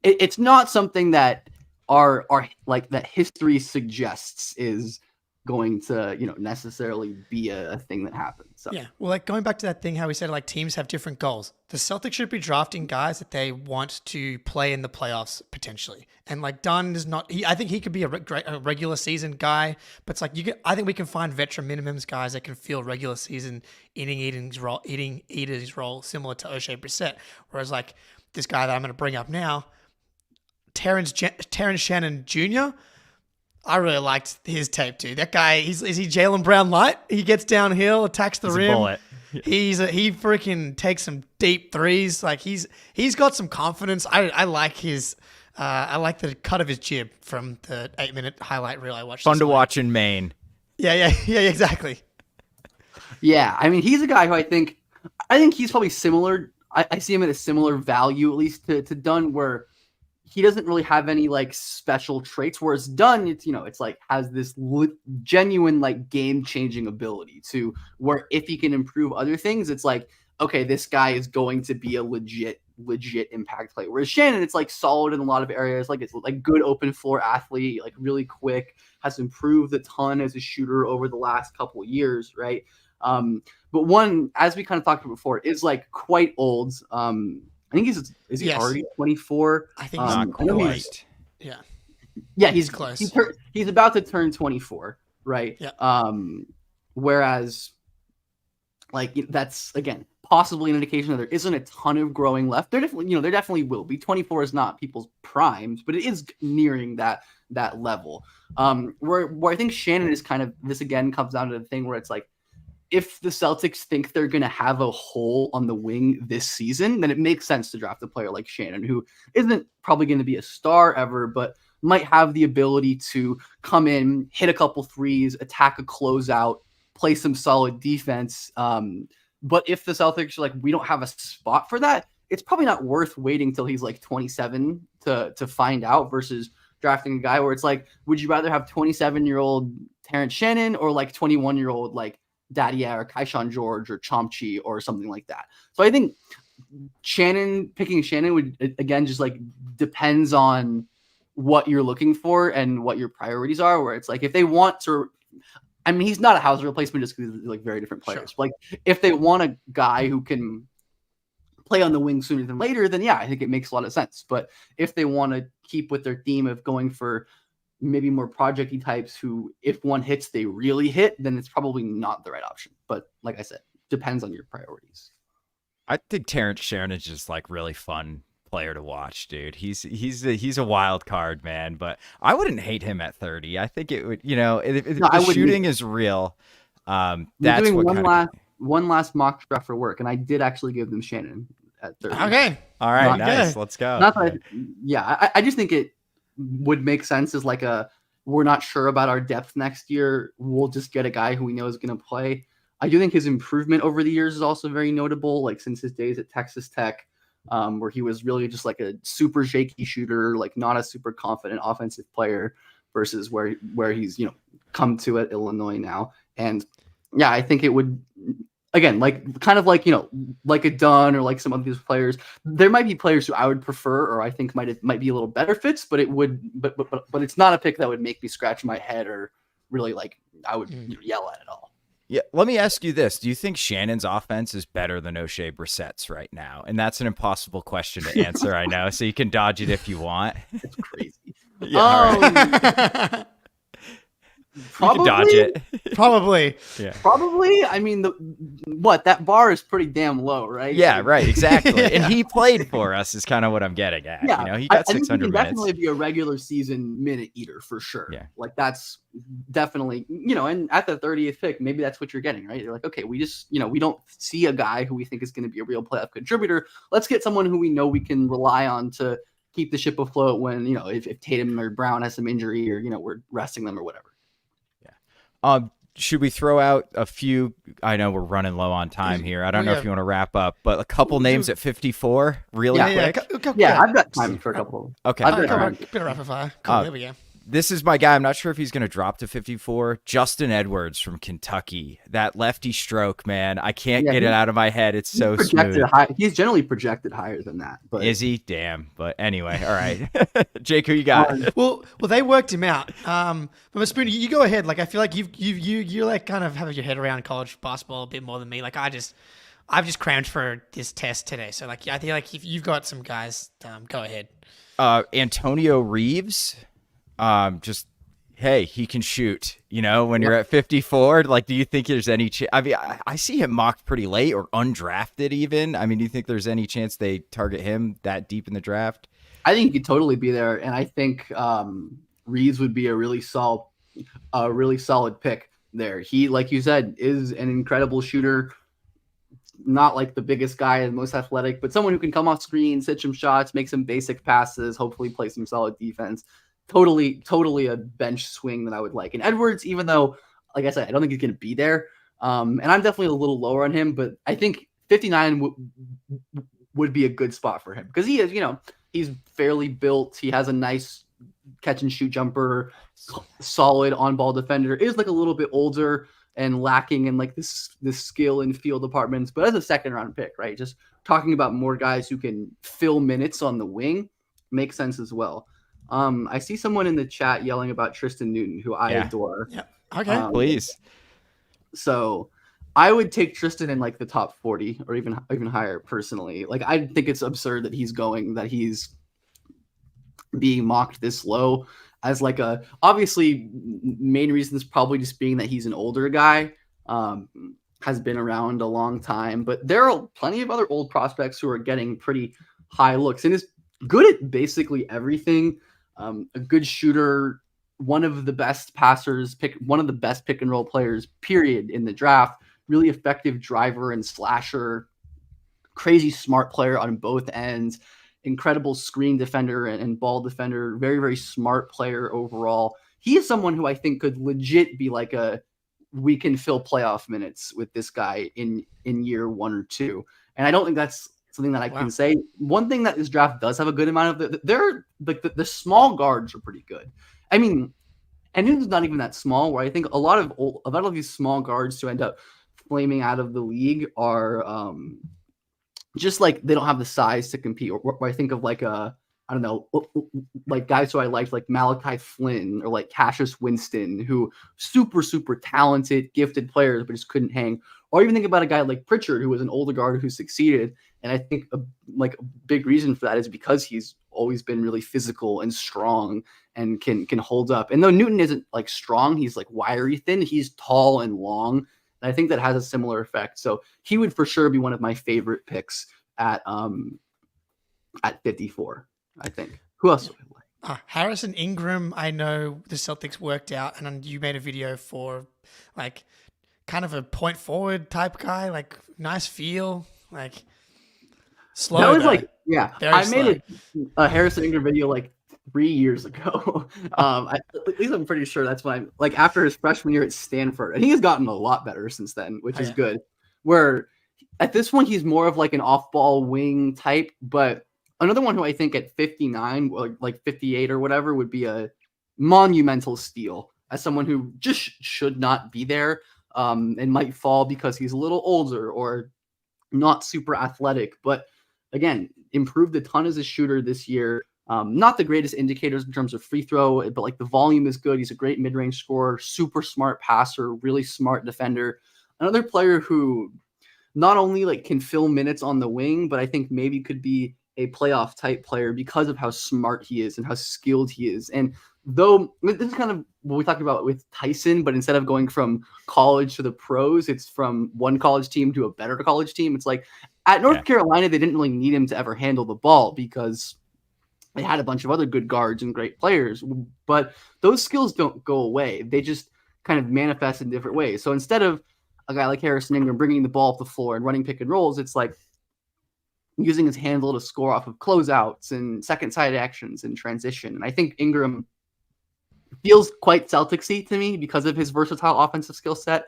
It's not something that our like that history suggests is going to necessarily be a thing that happens. So. Yeah, well, like going back to that thing, how we said like teams have different goals. The Celtics should be drafting guys that they want to play in the playoffs potentially, and like Dunn is not. I think he could be a regular season guy, but it's like I think we can find veteran minimums guys that can fill regular season eating eater's role similar to O'Shea Brissett. Whereas like this guy that I'm going to bring up now, Terrence Shannon Jr. I really liked his tape too. That guy, is he Jalen Brown light? He gets downhill, attacks the rim. A bullet. He freaking takes some deep threes. Like he's got some confidence. I like his. I like the cut of his jib from the 8-minute highlight reel I watched. Fun to watch in Maine. Yeah, exactly. Yeah, I mean, he's a guy who I think he's probably similar. I see him at a similar value, at least to Dunn, where he doesn't really have any like special traits. Whereas Dunn, it's like has this genuine like game changing ability to where if he can improve other things, it's like, okay, this guy is going to be a legit impact player. Whereas Shannon, it's like solid in a lot of areas. Like it's like good open floor athlete, like really quick, has improved a ton as a shooter over the last couple of years, right? But one, as we kind of talked about before, is like quite old. I think is he Yes. already 24? I think he's not quite. Yeah, he's close. He's about to turn 24, right? Yeah. Whereas, like that's again possibly an indication that there isn't a ton of growing left. There definitely will be. 24 is not people's primes, but it is nearing that level. Where I think Shannon is kind of, this again comes down to the thing where it's like, if the Celtics think they're going to have a hole on the wing this season, then it makes sense to draft a player like Shannon, who isn't probably going to be a star ever, but might have the ability to come in, hit a couple threes, attack a closeout, play some solid defense. But if the Celtics are like, we don't have a spot for that, it's probably not worth waiting till he's like 27 to find out versus drafting a guy where it's like, would you rather have 27-year-old Terrence Shannon or like 21-year-old like Daddy or Kaishan George or Chomchi or something like that? So I think picking Shannon would, again, just like depends on what you're looking for and what your priorities are, where it's like, if they want to, I mean, he's not a house replacement just because they're like very different players. Sure. Like if they want a guy who can play on the wing sooner than later, then yeah, I think it makes a lot of sense. But if they want to keep with their theme of going for maybe more project-y types who, if one hits, they really hit, then it's probably not the right option. But like I said, depends on your priorities. I think Terrence Shannon is just like really fun player to watch, dude. He's a wild card, man. But I wouldn't hate him at 30. I think it would, if the shooting is real. That's doing what one last mock draft for work, and I did actually give them Shannon at 30. Okay, all right, nice. Let's go. I just think it would make sense as like we're not sure about our depth next year. We'll just get a guy who we know is going to play. I do think his improvement over the years is also very notable, like since his days at Texas Tech, where he was really just like a super shaky shooter, like not a super confident offensive player, versus where he's come to at Illinois now. And yeah, I think it would, again, like kind of like like a Dunn or like some of these players. There might be players who I would prefer, or I think might be a little better fits, but it's not a pick that would make me scratch my head or really like I would yell at it all. Yeah, let me ask you this. Do you think Shannon's offense is better than O'Shea Brissett's right now? And that's an impossible question to answer, I know, so you can dodge it if you want. It's crazy. Yeah, Probably. Dodge it. Probably. Yeah. Probably. I mean, that bar is pretty damn low, right? Yeah, right. Exactly. Yeah. And he played for us is kind of what I'm getting at. Yeah. He got 600 I think he can minutes. definitely be a regular season minute eater for sure. Yeah. Like that's definitely, and at the 30th pick, maybe that's what you're getting, right? You're like, okay, we just, we don't see a guy who we think is going to be a real playoff contributor. Let's get someone who we know we can rely on to keep the ship afloat when, if Tatum or Brown has some injury or, we're resting them or whatever. Should we throw out a few? I know we're running low on time here. I don't know if you want to wrap up, but a couple names at 54, really quick. I've got time for a couple. Okay. Bit of rapid fire. Cool, there we go. This is my guy. I'm not sure if he's going to drop to 54. Justin Edwards from Kentucky. That lefty stroke, man. I can't get it out of my head. It's so smooth. He's generally projected higher than that. But is he? Damn. But anyway, all right. Jake, who you got? Well, they worked him out. But Spoon, you go ahead. Like I feel like you like kind of have your head around college basketball a bit more than me. Like I've just crammed for this test today. So like I feel like if you've got some guys, go ahead. Antonio Reeves. Hey, he can shoot, when you're at 54, like, do you think there's any chance? I mean, I see him mocked pretty late or undrafted even. I mean, do you think there's any chance they target him that deep in the draft? I think he could totally be there. And I think, Reeves would be a really solid pick there. He, like you said, is an incredible shooter. Not like the biggest guy and most athletic, but someone who can come off screens, hit some shots, make some basic passes, hopefully play some solid defense. Totally a bench swing that I would like. And Edwards, even though like I said, I don't think he's going to be there. And I'm definitely a little lower on him, but I think 59 would be a good spot for him because he is, he's fairly built. He has a nice catch and shoot jumper, solid on ball defender, is like a little bit older and lacking in like this skill in field departments, but as a second round pick, right? Just talking about more guys who can fill minutes on the wing makes sense as well. I see someone in the chat yelling about Tristan Newton, who I adore. Yeah. Okay. Please. So I would take Tristan in like the top 40 or even higher personally. Like, I think it's absurd that he's being mocked this low as like obviously main reason is probably just being that he's an older guy, has been around a long time, but there are plenty of other old prospects who are getting pretty high looks and is good at basically everything. A good shooter, one of the best passers, one of the best pick and roll players, period, in the draft. Really effective driver and slasher, crazy smart player on both ends, incredible screen defender and ball defender, very, very smart player overall. He is someone who I think could legit be like we can fill playoff minutes with this guy in year 1 or 2. And I don't think that's something that I can say. One thing that this draft does have a good amount of, the small guards are pretty good. I mean, and it's not even that small, where I think a lot of these small guards who end up flaming out of the league are just like they don't have the size to compete. Or I think of like I don't know, like guys who I liked, like Malachi Flynn or like Cassius Winston, who super, super talented, gifted players, but just couldn't hang. Or even think about a guy like Pritchard, who was an older guard who succeeded. And I think a big reason for that is because he's always been really physical and strong and can hold up. And though Newton isn't like strong, he's like wiry thin, he's tall and long. And I think that has a similar effect. So he would for sure be one of my favorite picks at 54, I think. Who else would I like? Harrison Ingram, I know the Celtics worked out, and you made a video for like kind of a point forward type guy, like nice feel, like slow. That was though. like, yeah, I slow. made a Harrison Ingram video like 3 years ago. At least I'm pretty sure that's when I'm like after his freshman year at Stanford, and he has gotten a lot better since then, which is good. Where at this point he's more of like an off-ball wing type, but another one who I think at 59 or like 58 or whatever would be a monumental steal as someone who just should not be there, and might fall because he's a little older or not super athletic, but again, improved a ton as a shooter this year. Not the greatest indicators in terms of free throw, but like the volume is good. He's a great mid-range scorer, super smart passer, really smart defender. Another player who not only like can fill minutes on the wing, but I think maybe could be a playoff type player because of how smart he is and how skilled he is. And though this is kind of what we talked about with Tyson, but instead of going from college to the pros, it's from one college team to a better college team. It's like at North Carolina, they didn't really need him to ever handle the ball because they had a bunch of other good guards and great players, but those skills don't go away. They just kind of manifest in different ways. So instead of a guy like Harrison Ingram bringing the ball up the floor and running pick and rolls, it's like using his handle to score off of closeouts and second side actions and transition. And I think Ingram feels quite Celtics-y to me because of his versatile offensive skill set.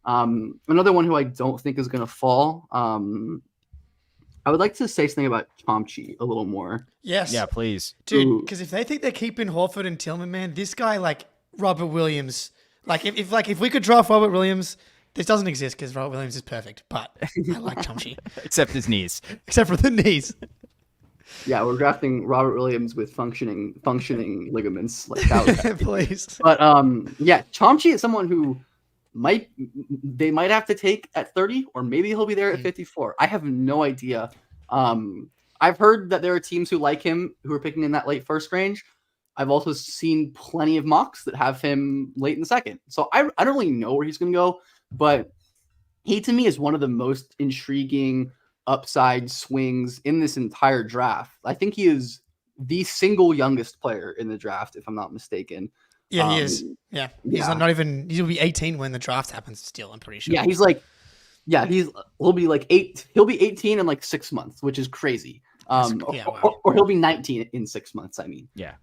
Another one who I don't think is going to fall. I would like to say something about Chomchi a little more. Yes. Yeah, please. Dude, because if they think they're keeping Horford and Tillman, man, this guy, like Robert Williams, like if we could draft Robert Williams, this doesn't exist because Robert Williams is perfect, but I like Chomchi. Except his knees. Except for the knees. Yeah, we're drafting Robert Williams with functioning ligaments. Like that Please. But yeah, Chomchi is someone who they might have to take at 30, or maybe he'll be there at 54. I have no idea. I've heard that there are teams who like him who are picking in that late first range. I've also seen plenty of mocks that have him late in the second. So I don't really know where he's going to go, but he to me is one of the most intriguing upside swings in this entire draft. I think he is the single youngest player in the draft, if I'm not mistaken. Yeah, he is. Yeah. He's not even, he'll be 18 when the draft happens still, I'm pretty sure. Yeah, he'll be 18 in like 6 months, which is crazy. Or he'll be 19 in 6 months, I mean. Yeah.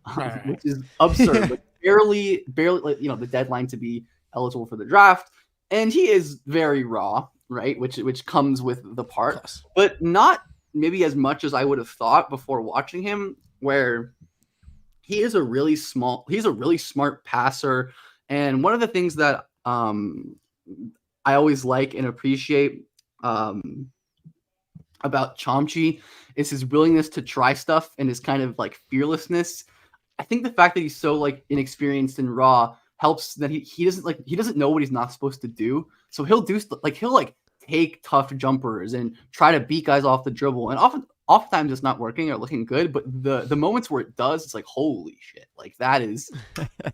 Which is absurd. But barely, like, the deadline to be eligible for the draft, and he is very raw, right? Which comes with the part, but not maybe as much as I would have thought before watching him, where he's a really smart passer. And one of the things that I always like and appreciate about Chomchi is his willingness to try stuff and his kind of like fearlessness. I think the fact that he's so like inexperienced and raw helps that he doesn't know what he's not supposed to do. So he'll take tough jumpers and try to beat guys off the dribble. And oftentimes it's not working or looking good, but the moments where it does, it's like, holy shit, like that is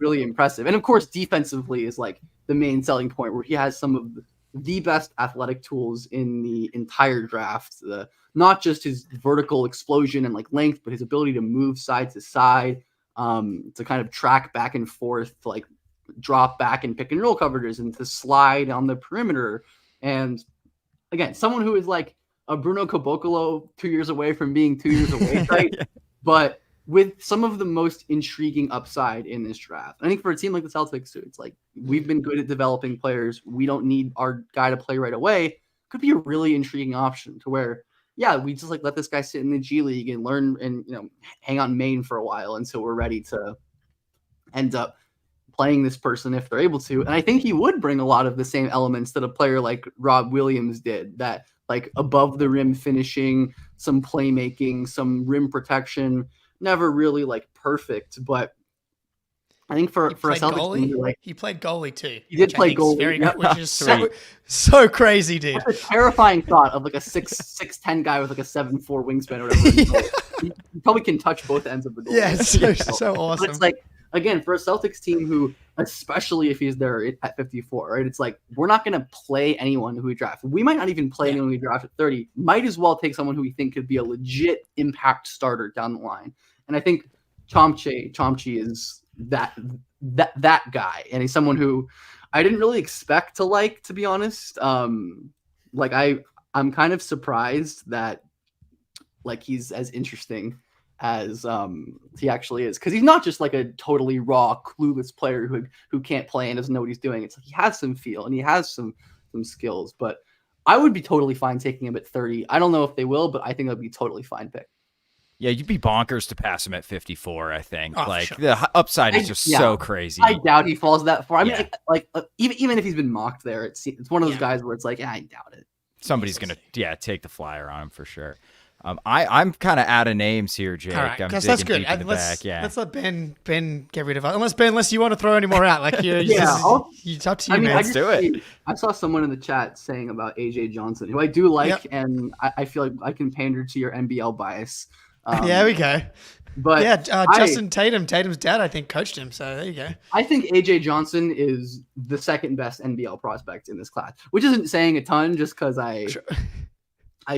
really impressive. And of course, defensively is like the main selling point, where he has some of the best athletic tools in the entire draft. Not just his vertical explosion and like length, but his ability to move side to side, to kind of track back and forth, to like drop back and pick and roll coverages, and to slide on the perimeter. And again, someone who is like a Bruno Caboclo 2 years away from being 2 years away, right? Yeah. But with some of the most intriguing upside in this draft. I think for a team like the Celtics, too, it's like we've been good at developing players. We don't need our guy to play right away. Could be a really intriguing option to where, yeah, we just like let this guy sit in the G League and learn and, you know, hang on Maine for a while until we're ready to end up playing this person if they're able to. And I think he would bring a lot of the same elements that a player like Rob Williams did, that like above the rim finishing, some playmaking, some rim protection. Never really like perfect, but I think for a Celtics team, like, he played goalie too. He did play goalie, which is so crazy, dude. That's a terrifying thought of like a 6'10" guy with like a 7'4" wingspan or whatever. He probably can touch both ends of the goal. Yeah, so awesome. But it's like, again, for a Celtics team who, especially if he's there at 54, right? It's like, we're not going to play anyone who we draft. We might not even play anyone we draft at 30. Might as well take someone who we think could be a legit impact starter down the line. And I think Chomchi is that guy. And he's someone who I didn't really expect to like, to be honest. Like I'm kind of surprised that like he's as interesting as he actually is, because he's not just like a totally raw, clueless player who can't play and doesn't know what he's doing. It's like he has some feel and he has some skills. But I would be totally fine taking him at 30. I don't know if they will, but I think that'd be totally fine pick. Yeah, you'd be bonkers to pass him at 54, I think. Oh, like, sure. The upside is just so crazy. I doubt he falls that far. I mean, even if he's been mocked there, it's one of those guys where it's like, I doubt it. Somebody's going to, take the flyer on him for sure. I'm kind of out of names here, Jake. All right, I'm because that's good. Let's let Ben get rid of it. Unless you want to throw any more out. Like, it's up to you, man. Let's do it. I saw someone in the chat saying about AJ Johnson, who I do like, and I feel like I can pander to your NBL bias. There we go. But Justin Tatum's dad, I think, coached him. So there you go. I think AJ Johnson is the second best NBL prospect in this class, which isn't saying a ton, just because I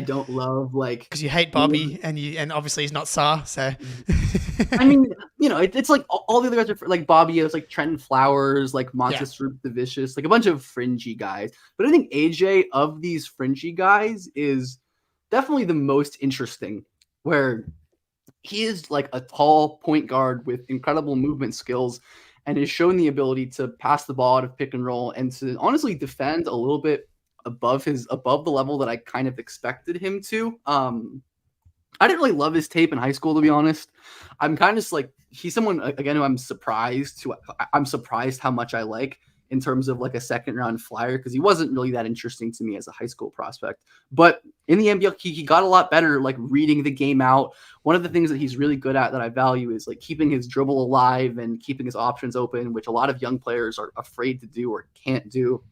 don't love because you hate Bobby and obviously he's not Saar. So I mean, it's like all the other guys are like Bobby. It's like Trenton Flowers, like Montes the Vicious, like a bunch of fringy guys. But I think AJ of these fringy guys is definitely the most interesting, where he is like a tall point guard with incredible movement skills and has shown the ability to pass the ball out of pick and roll and to honestly defend a little bit above the level that I kind of expected him to. I didn't really love his tape in high school, to be honest. I'm kind of just like, he's someone again who I'm surprised how much I like in terms of like a second round flyer, because he wasn't really that interesting to me as a high school prospect. But in the NBL, he got a lot better, like reading the game out. One of the things that he's really good at that I value is like keeping his dribble alive and keeping his options open, which a lot of young players are afraid to do or can't do.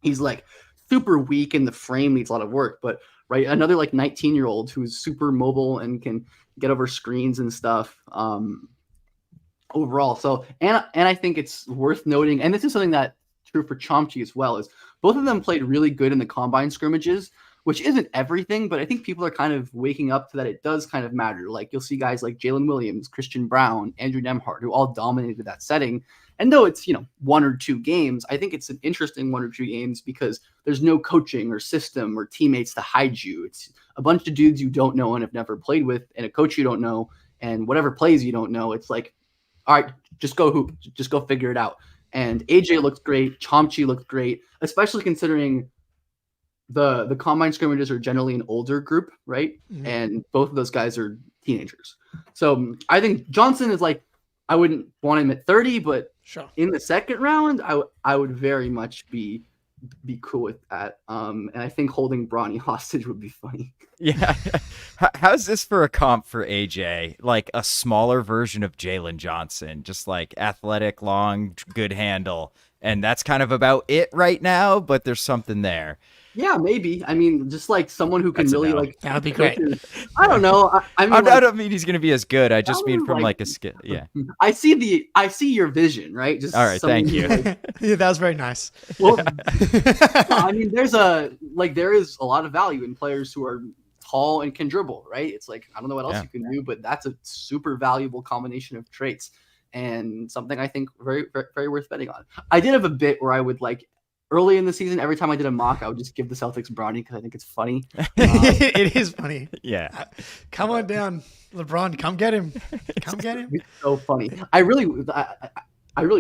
He's like super weak in the frame, needs a lot of work, but right, another like 19-year-old who's super mobile and can get over screens and stuff. Overall. So, and I think it's worth noting, and this is something that's true for Chomchi as well, is both of them played really good in the combine scrimmages, which isn't everything, but I think people are kind of waking up to that it does kind of matter. Like you'll see guys like Jalen Williams, Christian Brown, Andrew Nemhart, who all dominated that setting. And though it's, 1 or 2 games, I think it's an interesting 1 or 2 games because there's no coaching or system or teammates to hide you. It's a bunch of dudes you don't know and have never played with, and a coach you don't know, and whatever plays you don't know. It's like, all right, just go hoop, just go figure it out. And AJ looked great. Chomchi looked great, especially considering the combine scrimmages are generally an older group, right? Mhm. And both of those guys are teenagers. So I think Johnson is like, I wouldn't want him at 30, but Sure. in the second round, I would very much be cool with that. And I think holding Bronny hostage would be funny. Yeah. How's this for a comp for AJ? Like a smaller version of Jalen Johnson, just like athletic, long, good handle. And that's kind of about it right now, but there's something there. Yeah, maybe. I mean, just like someone who can That's a really no. like. That would be great. I don't know. I mean, I like, don't mean he's going to be as good. I just mean from like- like a skill. Yeah. I see your vision, right? Just All right, someone thank who, you. like, Yeah, that was very nice. well, I mean, there is a lot of value in players who are tall and can dribble, right? It's like, I don't know what else Yeah. you can do, but that's a super valuable combination of traits and something I think very, very, very worth betting on. I did have a bit where I would like early in the season, every time I did a mock, I would just give the Celtics Bronny because I think it's funny. It is funny. Yeah. Come on down, LeBron. Come get him. Come get him. It's so funny. I really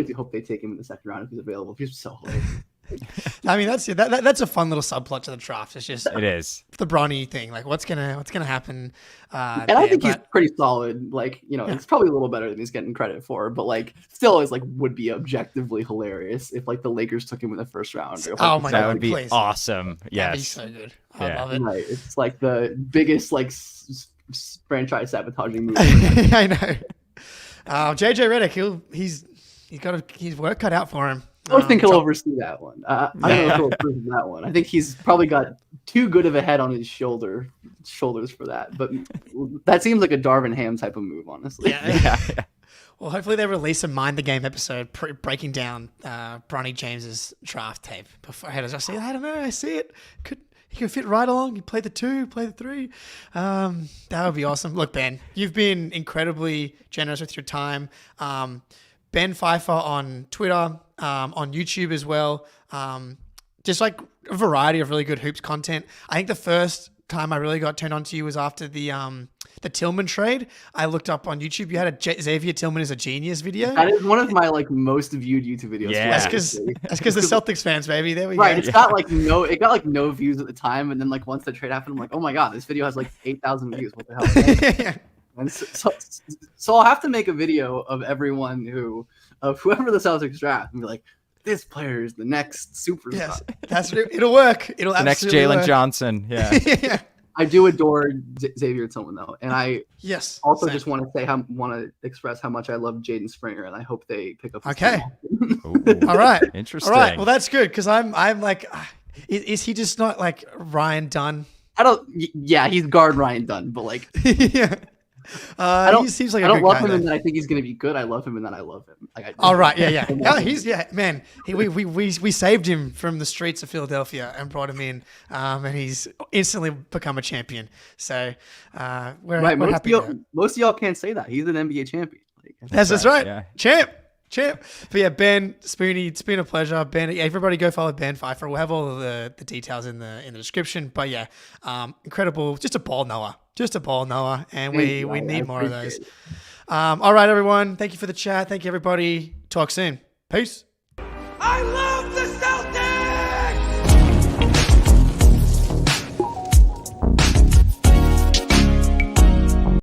do hope they take him in the second round if he's available. He's so hilarious. I mean, that's a fun little subplot to the draft. It's just It is. the Bronny thing. Like, what's gonna happen? And I think he's pretty solid. Like, it's probably a little better than he's getting credit for, but like, still is like would be objectively hilarious if like the Lakers took him in the first round. Or, if, like, Oh my That God, would be please. awesome. That'd be Yes. so good. I Yeah. love it. right. It's like the biggest like franchise sabotaging move. I know. JJ Redick, he's got his work cut out for him. I don't think he'll Top- oversee that one. I don't know if he'll approve of that one. I think he's probably got too good of a head on his shoulders for that. But that seems like a Darvin Ham type of move, honestly. Yeah. Yeah. Well, hopefully they release a Mind the Game episode breaking down Bronny James's draft tape before I see. I don't know. I see it. He could fit right along. He played the 2, played the 3. That would be awesome. Look, Ben, you've been incredibly generous with your time. Ben Pfeifer on Twitter, on YouTube as well. Just like a variety of really good hoops content. I think the first time I really got turned on to you was after the Tillman trade. I looked up on YouTube. You had a Xavier Tillman is a genius video. That is one of my like most viewed YouTube videos. Yeah. That's because the Celtics fans, baby. There we Right, go. it got no views at the time, and then like once the trade happened, I'm like, oh my god, this video has like 8,000 views. What the hell? And so I'll have to make a video of whoever the Celtics draft and be like, this player is the next superstar. Yes, it'll work. It'll The next absolutely Jalen work. Johnson. Yeah. Yeah. I do adore Xavier Tillman though, and I Yes. also same. just want to express how much I love Jaden Springer, and I hope they pick up. his Okay. team. Ooh, All right. Interesting. All right. Well, that's good because I'm like, is he just not like Ryan Dunn? Yeah, he's guard Ryan Dunn, but like, Yeah. He seems like I a don't good love guy, him in though. that I think he's gonna be good. I love him in that I love him. Like, All right. Yeah. Man. We saved him from the streets of Philadelphia and brought him in, and he's instantly become a champion. So we're happy. Most of y'all can't say that. He's an NBA champion. Like, That's right. Yeah. Champ. But yeah, Ben, Spoonie, it's been a pleasure. Ben, everybody go follow Ben Pfeifer. We'll have all of the details in the description. But yeah, incredible. Just a ball knower. And we need more of those. All right, everyone. Thank you for the chat. Thank you, everybody. Talk soon. Peace. I love